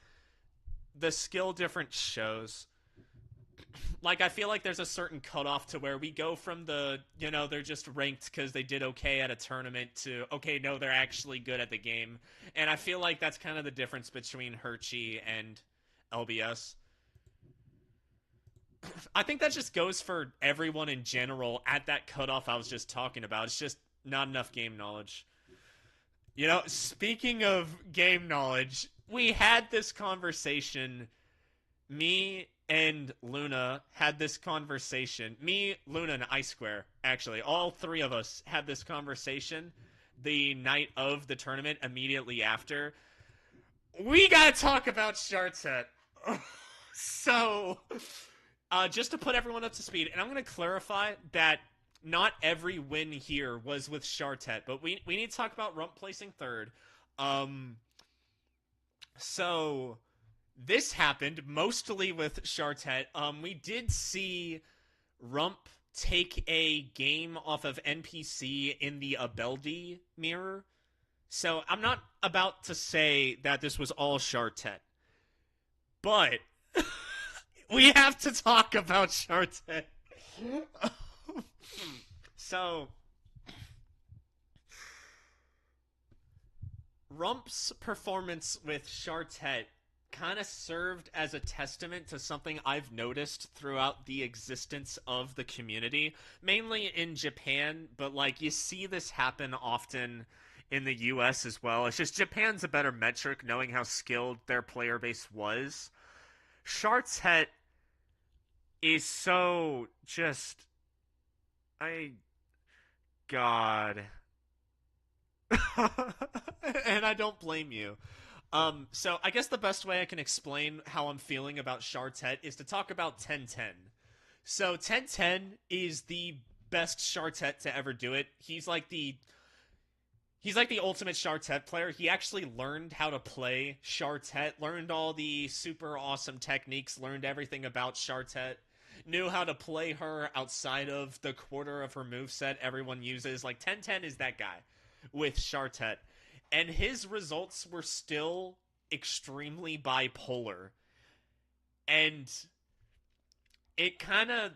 the skill difference shows. Like, I feel like there's a certain cutoff to where we go from they're just ranked because they did okay at a tournament to, okay, no, they're actually good at the game. And I feel like that's kind of the difference between Hershey and LBS. I think that just goes for everyone in general at that cutoff I was just talking about. It's just not enough game knowledge. Speaking of game knowledge, we had this conversation. Me and Luna had this conversation. Me, Luna, and I Square, actually. All three of us had this conversation the night of the tournament immediately after. We gotta talk about Shartet. So, just to put everyone up to speed, and I'm going to clarify that not every win here was with Shartet, but we need to talk about Rump placing third. So this happened mostly with Shartet. We did see Rump take a game off of NPC in the Abeldi mirror. So I'm not about to say that this was all Chartet, but we have to talk about Chartet. So Rump's performance with Chartet kind of served as a testament to something I've noticed throughout the existence of the community, mainly in Japan, but like you see this happen often in the US as well. It's just Japan's a better metric knowing how skilled their player base was. Chartet is so just I God. And I don't blame you. So I guess the best way I can explain how I'm feeling about Chartet is to talk about 1010. So 1010 is the best Chartet to ever do it. He's like the ultimate Chartet player. He actually learned how to play Chartet, learned all the super awesome techniques, learned everything about Chartet, knew how to play her outside of the quarter of her moveset everyone uses. Like 1010 is that guy with Chartet. And his results were still extremely bipolar. And it kind of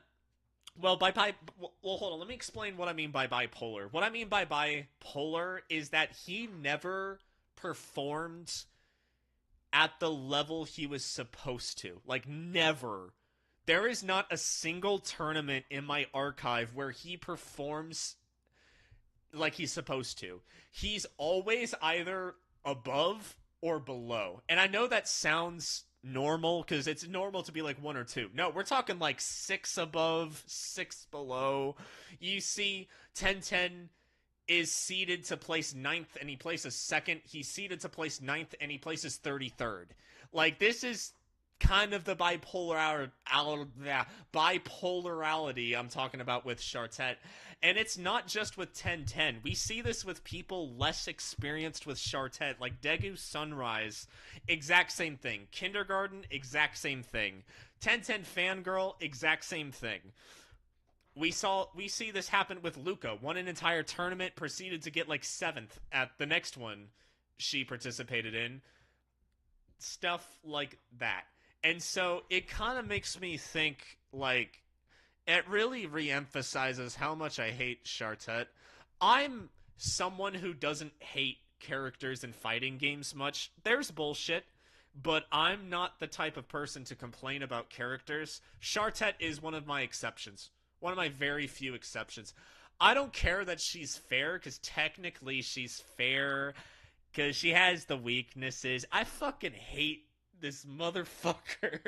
well, hold on. Let me explain what I mean by bipolar. What I mean by bipolar is that he never performed at the level he was supposed to. Like, never. There is not a single tournament in my archive where he performs like he's supposed to. He's always either above or below. And I know that sounds normal because it's normal to be like one or two. No, we're talking like six above, six below. You see 1010 is seeded to place ninth and he places second. He's seeded to place ninth and he places 33rd. Like, this is kind of the bipolarity I'm talking about with Chartet. And it's not just with 1010. We see this with people less experienced with Chartet, like Daegu Sunrise, exact same thing. Kindergarten, exact same thing. 1010 Fangirl, exact same thing. We see this happen with Luca. Won an entire tournament, proceeded to get like 7th at the next one she participated in. Stuff like that. And so it kind of makes me think, like, it really reemphasizes how much I hate Chartet. I'm someone who doesn't hate characters in fighting games much. There's bullshit, but I'm not the type of person to complain about characters. Chartet is one of my exceptions. One of my very few exceptions. I don't care that she's fair, because technically she's fair, because she has the weaknesses. I fucking hate this motherfucker.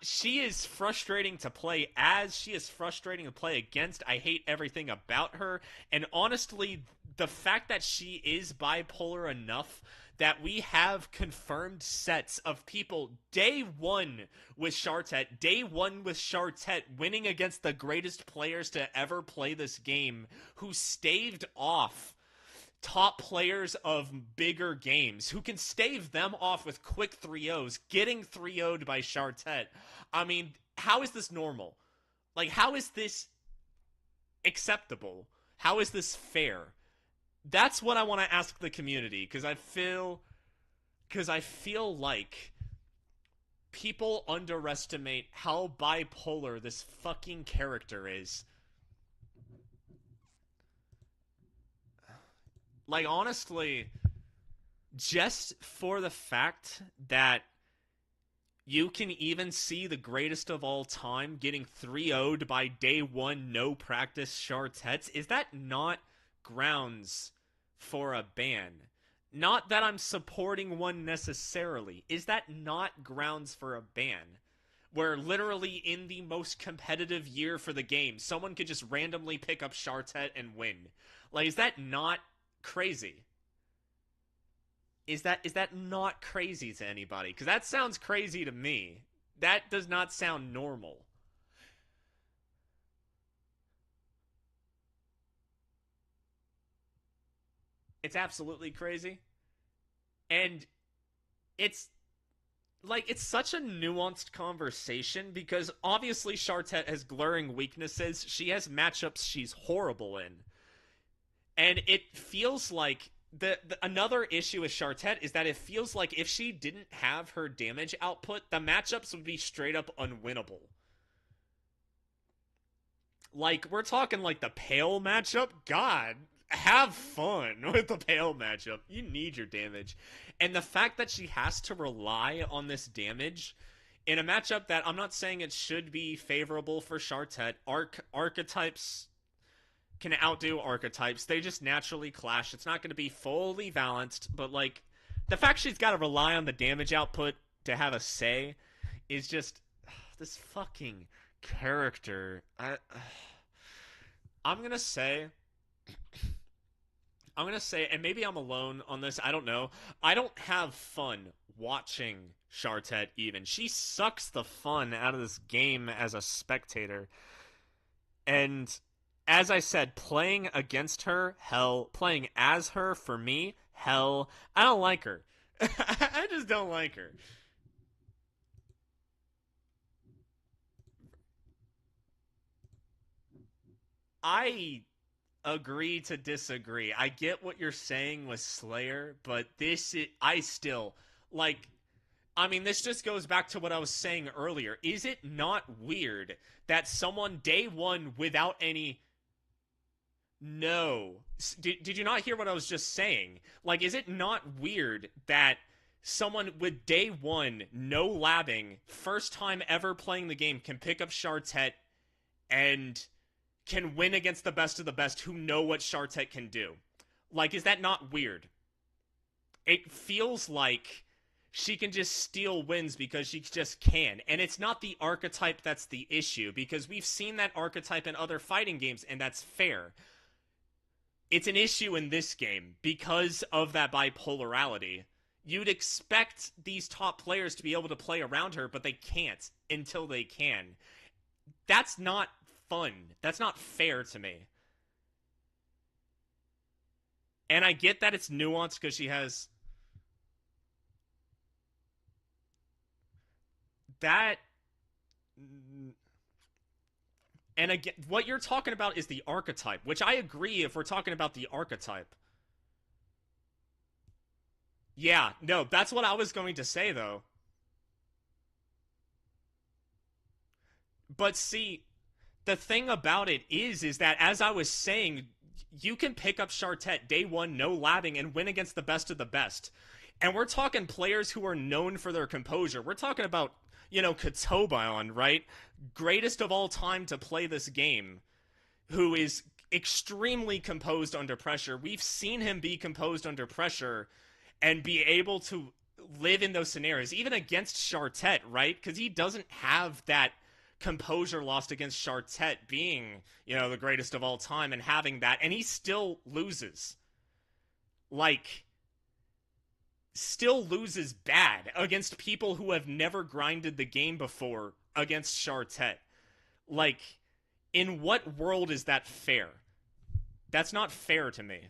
She is frustrating to play as. She is frustrating to play against. I hate everything about her. And honestly, the fact that she is bipolar enough that we have confirmed sets of people day one with Chartet winning against the greatest players to ever play this game, who staved off top players of bigger games, who can stave them off with quick 3-0s, getting 3-0'd by Chartet. I mean, how is this normal? Like, how is this acceptable? How is this fair? That's what I want to ask the community, because I feel like people underestimate how bipolar this fucking character is. Like, honestly, just for the fact that you can even see the greatest of all time getting 3-0'd by day one, no practice Chartets, is that not grounds for a ban? Not that I'm supporting one necessarily. Is that not grounds for a ban? Where literally in the most competitive year for the game, someone could just randomly pick up Chartet and win. Like, is that not crazy? Is that not crazy to anybody? Because that sounds crazy to me. That does not sound normal. It's absolutely crazy. And it's like it's such a nuanced conversation because obviously Chartet has glaring weaknesses. She has matchups she's horrible in. And it feels like the another issue with Chartet is that it feels like if she didn't have her damage output, the matchups would be straight up unwinnable. Like we're talking like the Pale matchup. God, have fun with the Pale matchup. You need your damage, and the fact that she has to rely on this damage in a matchup that I'm not saying it should be favorable for Chartet. Archetypes can outdo archetypes. They just naturally clash. It's not going to be fully balanced, but like the fact she's got to rely on the damage output to have a say is just this fucking character. I'm gonna say, I'm gonna say, and maybe I'm alone on this. I don't know. I don't have fun watching Chartet. Even she sucks the fun out of this game as a spectator. And as I said, playing against her, hell. Playing as her, for me, hell. I don't like her. I just don't like her. I agree to disagree. I get what you're saying with Slayer, but I still like. I mean, this just goes back to what I was saying earlier. Is it not weird that someone day one without any no. Did you not hear what I was just saying? Like, is it not weird that someone with day one, no labbing, first time ever playing the game, can pick up Chartet and can win against the best of the best who know what Chartet can do? Like, is that not weird? It feels like she can just steal wins because she just can. And it's not the archetype that's the issue, because we've seen that archetype in other fighting games, and that's fair. It's an issue in this game because of that bipolarity. You'd expect these top players to be able to play around her, but they can't until they can. That's not fun. That's not fair to me. And I get that it's nuanced because she has that. And again, what you're talking about is the archetype, which I agree if we're talking about the archetype. Yeah, no, that's what I was going to say, though. But see, the thing about it is that as I was saying, you can pick up Chartet day one, no labbing, and win against the best of the best. And we're talking players who are known for their composure. We're talking about, Kotobion, right? Greatest of all time to play this game, who is extremely composed under pressure. We've seen him be composed under pressure and be able to live in those scenarios, even against Chartet, right? Because he doesn't have that composure lost against Chartet being, the greatest of all time and having that, and he still loses. Like, still loses bad against people who have never grinded the game before against Chartet. Like, in what world is that fair? That's not fair to me.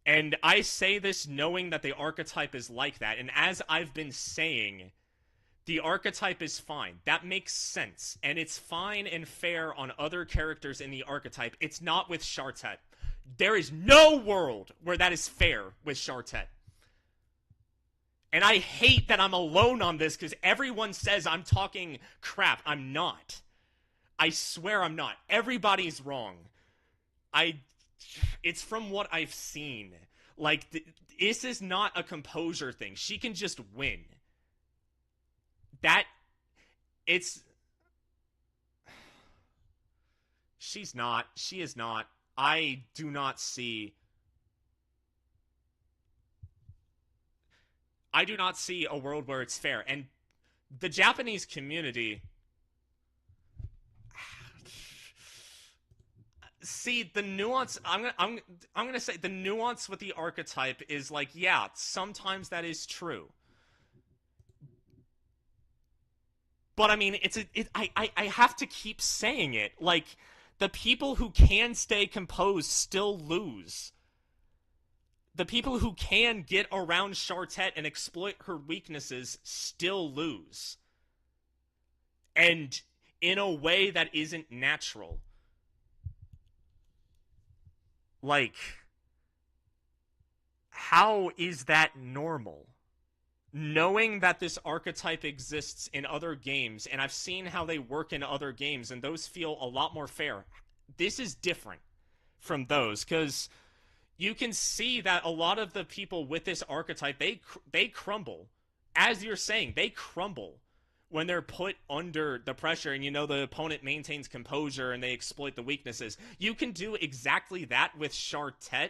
And I say this knowing that the archetype is like that. And as I've been saying, the archetype is fine. That makes sense. And it's fine and fair on other characters in the archetype. It's not with Chartet. There is no world where that is fair with Chartet. And I hate that I'm alone on this because everyone says I'm talking crap. I'm not. I swear I'm not. Everybody's wrong. It's from what I've seen. Like, this is not a composure thing. She can just win. It's... She's not. She is not. I do not see... I do not see a world where it's fair. And the Japanese community... See, the nuance... I'm gonna say the nuance with the archetype is like, yeah, sometimes that is true. But I mean, I have to keep saying it. Like, the people who can stay composed still lose. The people who can get around Chartet and exploit her weaknesses still lose. And in a way that isn't natural. Like, how is that normal? Knowing that this archetype exists in other games, and I've seen how they work in other games, and those feel a lot more fair. This is different from those, because you can see that a lot of the people with this archetype, they crumble. As you're saying, they crumble when they're put under the pressure, and the opponent maintains composure and they exploit the weaknesses. You can do exactly that with Chartet.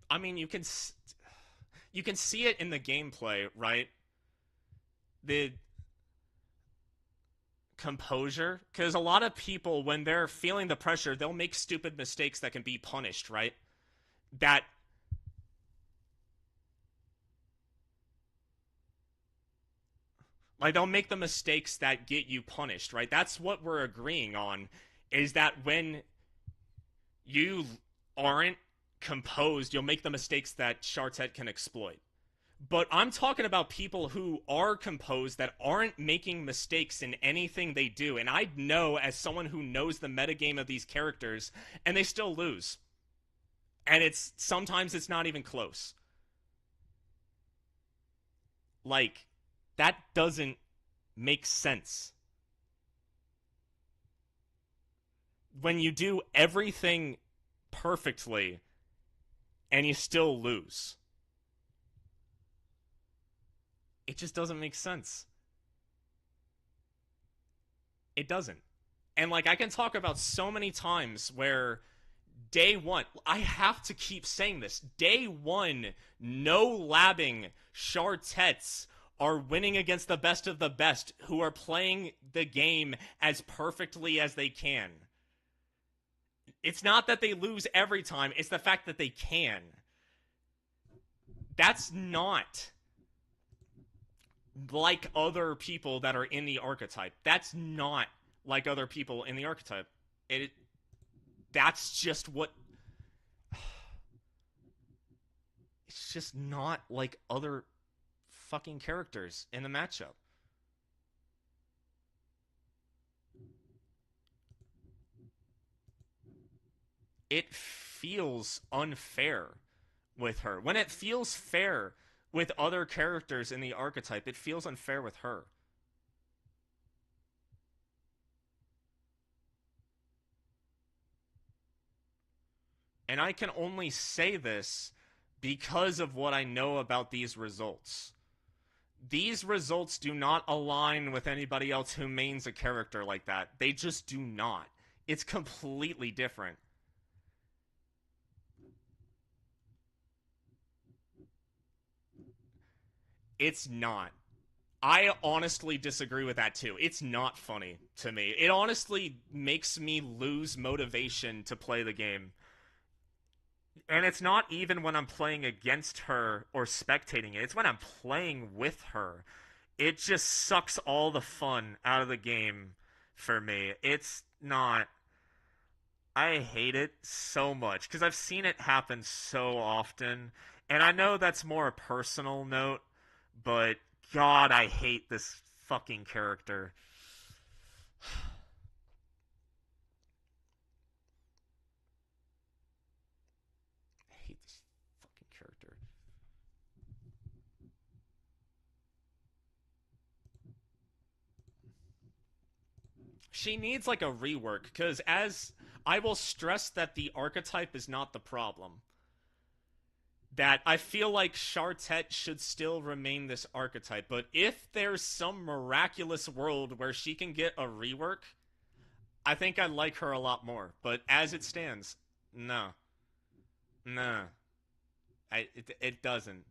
I mean, you can see it in the gameplay, right? The composure, because a lot of people, when they're feeling the pressure, they'll make stupid mistakes that can be punished, right? That Like, they'll make the mistakes that get you punished, right? That's what we're agreeing on, is that when you aren't composed, you'll make the mistakes that Chartet can exploit. But I'm talking about people who are composed, that aren't making mistakes in anything they do. And I know, as someone who knows the metagame of these characters, and they still lose. And sometimes it's not even close. Like, that doesn't make sense. When you do everything perfectly and you still lose, it just doesn't make sense. It doesn't. And like, I can talk about so many times where day one, I have to keep saying this, day one, no labbing Chartets are winning against the best of the best, who are playing the game as perfectly as they can. It's not that they lose every time, it's the fact that they can. That's not like other people that are in the archetype. That's not like other people in the archetype. That's just what. It's just not like other fucking characters in the matchup. It feels unfair with her. When it feels fair with other characters in the archetype, it feels unfair with her. And I can only say this because of what I know about these results. These results do not align with anybody else who mains a character like that. They just do not. It's completely different. It's not. I honestly disagree with that too. It's not funny to me. It honestly makes me lose motivation to play the game. And it's not even when I'm playing against her or spectating it. It's when I'm playing with her. It just sucks all the fun out of the game for me. It's not. I hate it so much because I've seen it happen so often. And I know that's more a personal note, but God, I hate this fucking character. I hate this fucking character. She needs like a rework because, as I will stress, that the archetype is not the problem. That I feel like Chartet should still remain this archetype, but if there's some miraculous world where she can get a rework, I think I'd like her a lot more. But as it stands, no. No. It doesn't.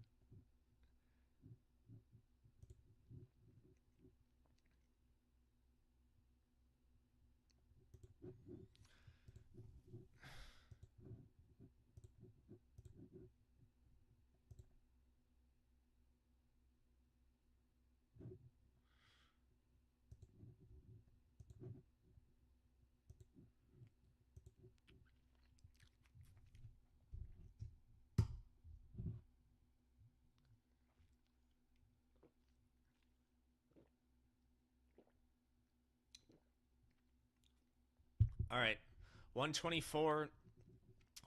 All right, 124.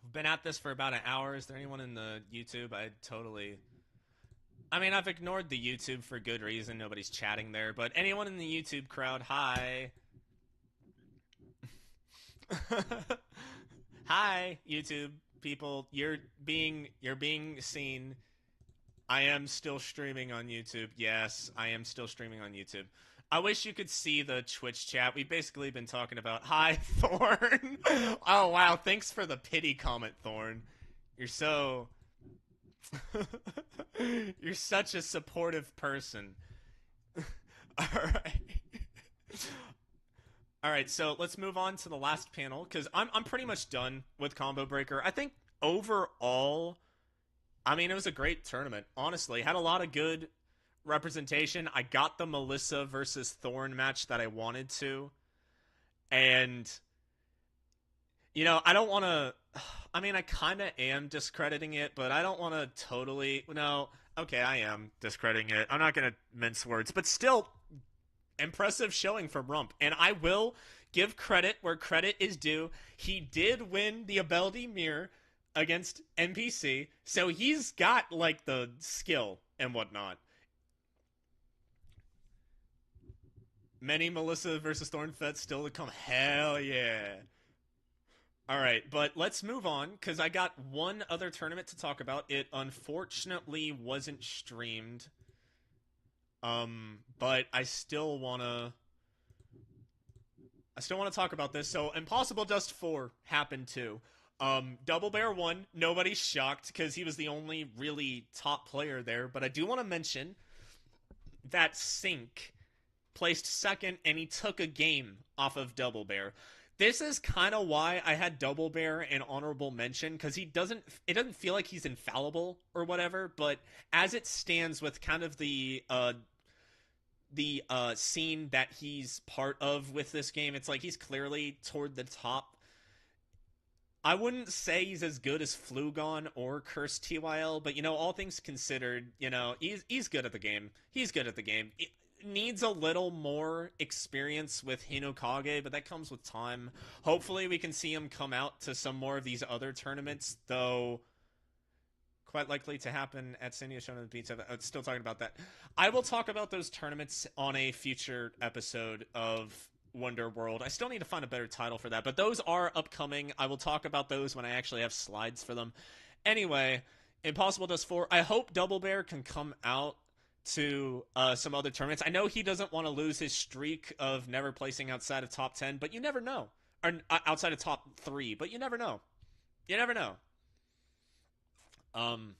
We've been at this for about an hour. Is there anyone in the YouTube? I mean, I've ignored the YouTube for good reason. Nobody's chatting there. But anyone in the YouTube crowd, hi. Hi, YouTube people. You're being seen. I am still streaming on YouTube. Yes, I am still streaming on YouTube. I wish you could see the Twitch chat. We've basically been talking about hi Thorn. Oh wow, thanks for the pity comment, Thorn. You're so you're such a supportive person. All right. All right, so let's move on to the last panel because I'm pretty much done with Combo Breaker. I think overall, I mean, it was a great tournament. Honestly, had a lot of good representation. I got the Melissa versus Thorn match that I wanted to, and I don't want to. I mean, I kind of am discrediting it, but I don't want to totally. No, okay, I am discrediting it. I'm not gonna mince words, but still, impressive showing from Rump, and I will give credit where credit is due. He did win the ability mirror against NPC, so he's got like the skill and whatnot. Many Melissa versus Thornfett still to come. Hell yeah. All right, but let's move on because I got one other tournament to talk about. It unfortunately wasn't streamed. But I still wanna talk about this. So Impossible Dust 4 happened too. Double Bear won. Nobody's shocked because he was the only really top player there. But I do want to mention that Sync placed second and he took a game off of Double Bear. This is kind of why I had Double Bear an honorable mention because it doesn't feel like he's infallible or whatever, but as it stands with kind of the scene that he's part of with this game, it's like he's clearly toward the top. I wouldn't say he's as good as Flugon or Cursed TYL, but all things considered, he's good at the game. He's good at the game. It needs a little more experience with Hinokage, but that comes with time. Hopefully we can see him come out to some more of these other tournaments, though quite likely to happen at San Diego Shonen Pizza. Still talking about that. I will talk about those tournaments on a future episode of Wonder World. I still need to find a better title for that, but those are upcoming. I will talk about those when I actually have slides for them. Anyway, Impossible Dust 4. I hope Double Bear can come out to some other tournaments. I know he doesn't want to lose his streak of never placing outside of top 10, but you never know. Or outside of top 3, but you never know. You never know. Um,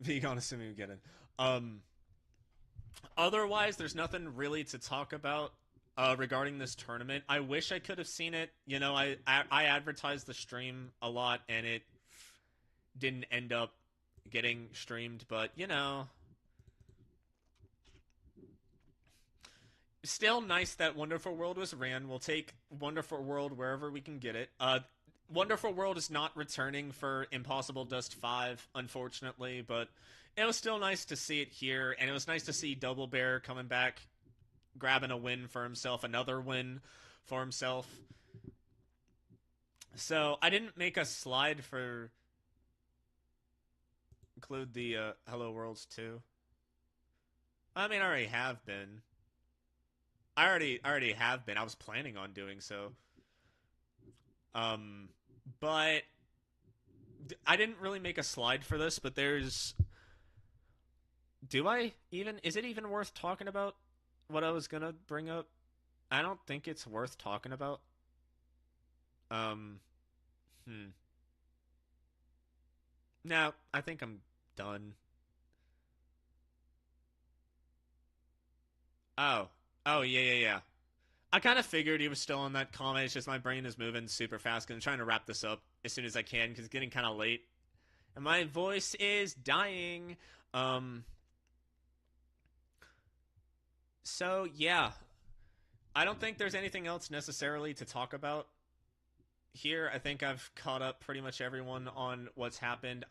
Vegan, assuming we get it. Um, Otherwise, there's nothing really to talk about regarding this tournament. I wish I could have seen it. I advertised the stream a lot, and it didn't end up getting streamed. But still nice that Wonderful World was ran. We'll take Wonderful World wherever we can get it. Wonderful World is not returning for Impossible Dust 5, unfortunately, but it was still nice to see it here, and it was nice to see Double Bear coming back, grabbing a win for himself, another win for himself. So I didn't make a slide for include the Hello Worlds too. I mean, I already have been. I already have been. I was planning on doing so. But I didn't really make a slide for this, but there's. Do I even? Is it even worth talking about what I was gonna bring up? I don't think it's worth talking about. Um, hmm. No, I think I'm done. Oh, oh yeah, yeah, yeah. I kind of figured he was still on that comment. It's just my brain is moving super fast because I'm trying to wrap this up as soon as I can because it's getting kind of late and my voice is dying. Um, so yeah, I don't think there's anything else necessarily to talk about here. I think I've caught up pretty much everyone on what's happened.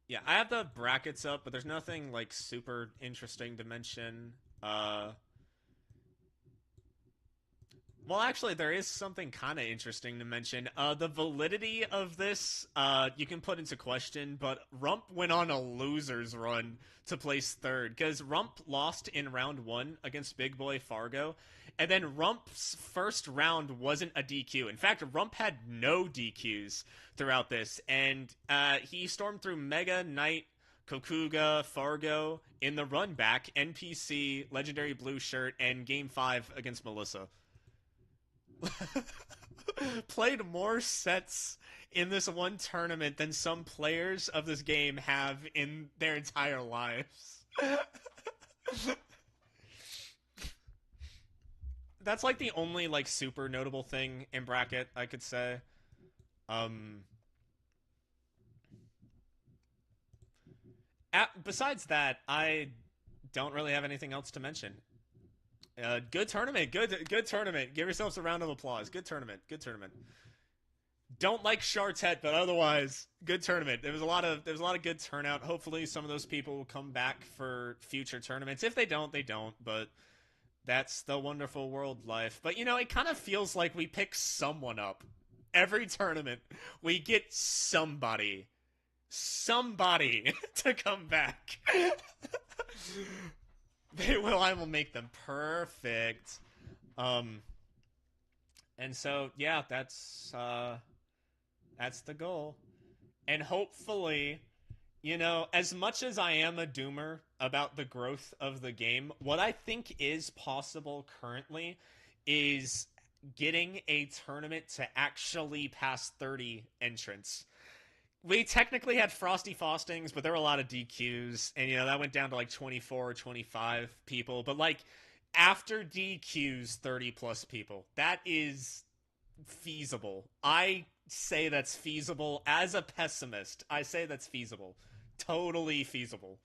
Yeah, I have the brackets up, but there's nothing like super interesting to mention. Uh Well, actually, there is something kind of interesting to mention. The validity of this, you can put into question, but Rump went on a loser's run to place third because Rump lost in round one against Big Boy Fargo, and then Rump's first round wasn't a DQ. In fact, Rump had no DQs throughout this, and he stormed through Mega, Knight, Kokuga, Fargo in the run back, NPC, Legendary Blue Shirt, and Game 5 against Melissa. Played more sets in this one tournament than some players of this game have in their entire lives. That's like the only like super notable thing in bracket I could say. Um Besides that, I don't really have anything else to mention. Good tournament. Good tournament. Give yourselves a round of applause. Good tournament. Good tournament. Don't like Chartet, but otherwise, good tournament. There was a lot of good turnout. Hopefully, some of those people will come back for future tournaments. If they don't, they don't. But that's the wonderful world life. But it kind of feels like we pick someone up every tournament. We get somebody to come back. They will. I will make them perfect. Um, and so yeah, that's the goal. And hopefully, as much as I am a doomer about the growth of the game, what I think is possible currently is getting a tournament to actually pass 30 entrants. We technically had Frosty Faustings, but there were a lot of DQs, and that went down to like 24 or 25 people. But like after DQs, 30 plus people. That is feasible. I say that's feasible as a pessimist. I say that's feasible. Totally feasible.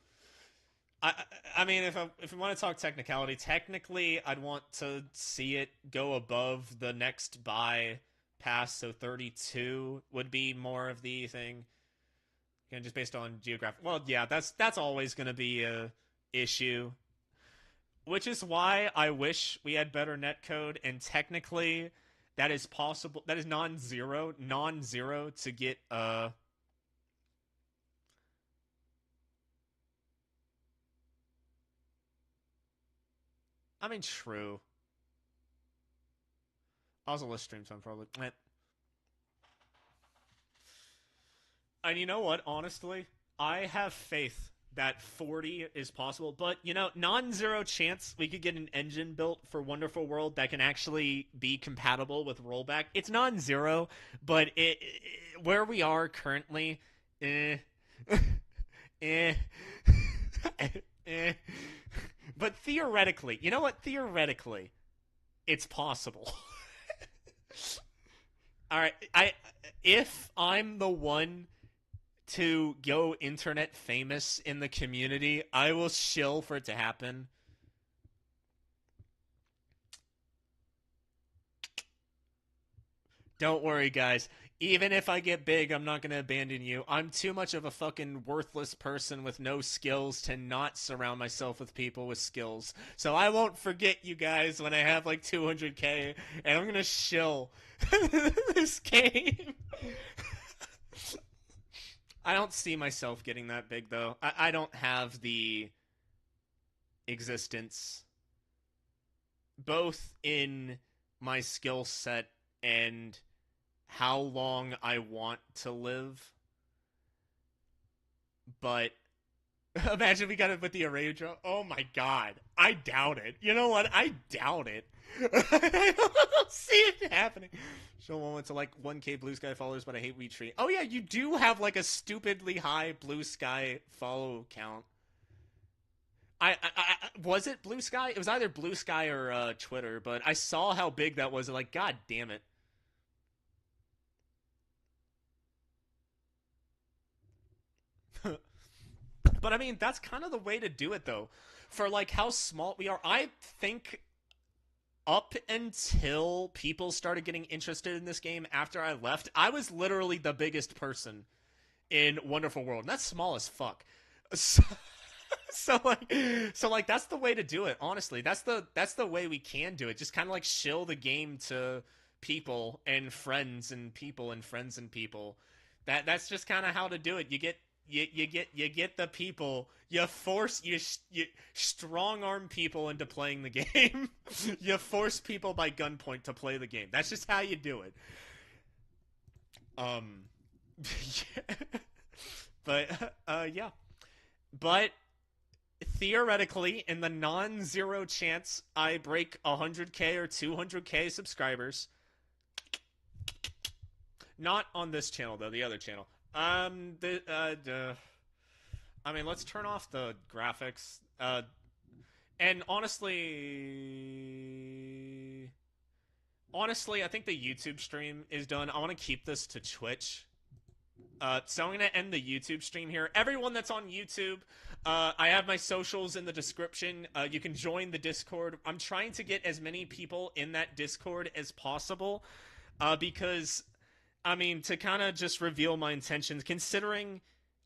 I I mean if we want to talk technicality, technically I'd want to see it go above the next buy pass, so 32 would be more of the thing. Just based on geographic. Well, yeah, that's always going to be a issue, which is why I wish we had better netcode, and technically that is possible. That is non-zero to get I mean, true. I was a list stream, so I'm probably. And you know what? Honestly, I have faith that 40 is possible, but non-zero chance we could get an engine built for Wonderful World that can actually be compatible with rollback. It's non-zero, but where we are currently, eh, eh, eh. But theoretically, you know what? Theoretically, it's possible. All right, if I'm the one to go internet famous in the community, I will shill for it to happen. Don't worry, guys. Even if I get big, I'm not going to abandon you. I'm too much of a fucking worthless person with no skills to not surround myself with people with skills. So I won't forget you guys when I have like 200k, and I'm going to shill this game. I don't see myself getting that big, though. I don't have the existence, both in my skill set and how long I want to live. But Imagine we got it with the arranger. Oh my god. I doubt it. You know what? I doubt it. I don't see it happening. Show one went to like 1K Blue Sky followers, but I hate Retreat. Oh yeah, you do have like a stupidly high Blue Sky follow count. Was it Blue Sky? It was either Blue Sky or Twitter, but I saw how big that was. Like, god damn it. But I mean, that's kind of the way to do it, though. For like how small we are, I think up until people started getting interested in this game after I left, I was literally the biggest person in Wonderful World, and that's small as fuck. So, so like that's the way to do it. Honestly, that's the way we can do it. Just kind of like shill the game to people and friends and people and friends and people. That's just kind of how to do it. You get the people. You strong arm people into playing the game. You force people by gunpoint to play the game. That's just how you do it. Um, yeah. But yeah. But theoretically, in the non-zero chance I break 100K or 200K subscribers, not on this channel though, the other channel. I mean, let's turn off the graphics. And honestly, I think the YouTube stream is done. I want to keep this to Twitch. So I'm going to end the YouTube stream here. Everyone that's on YouTube, I have my socials in the description. You can join the Discord. I'm trying to get as many people in that Discord as possible because, I mean, to kind of just reveal my intentions, considering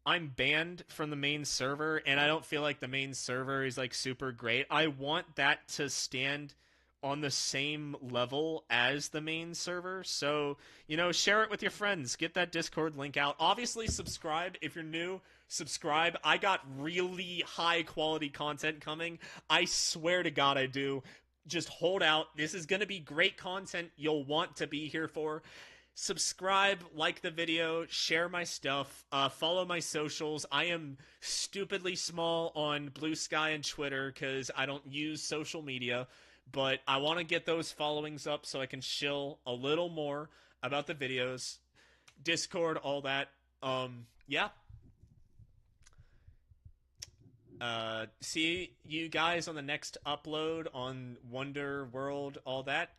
I'm banned from the main server and I don't feel like the main server is like super great, I want that to stand on the same level as the main server. So, share it with your friends. Get that Discord link out. Obviously, subscribe. If you're new, subscribe. I got really high quality content coming. I swear to God I do. Just hold out. This is going to be great content you'll want to be here for. Subscribe, like the video, share my stuff, follow my socials. I am stupidly small on Blue Sky and Twitter because I don't use social media, but I want to get those followings up so I can shill a little more about the videos, Discord, all that. Yeah. See you guys on the next upload on Wonder World, all that.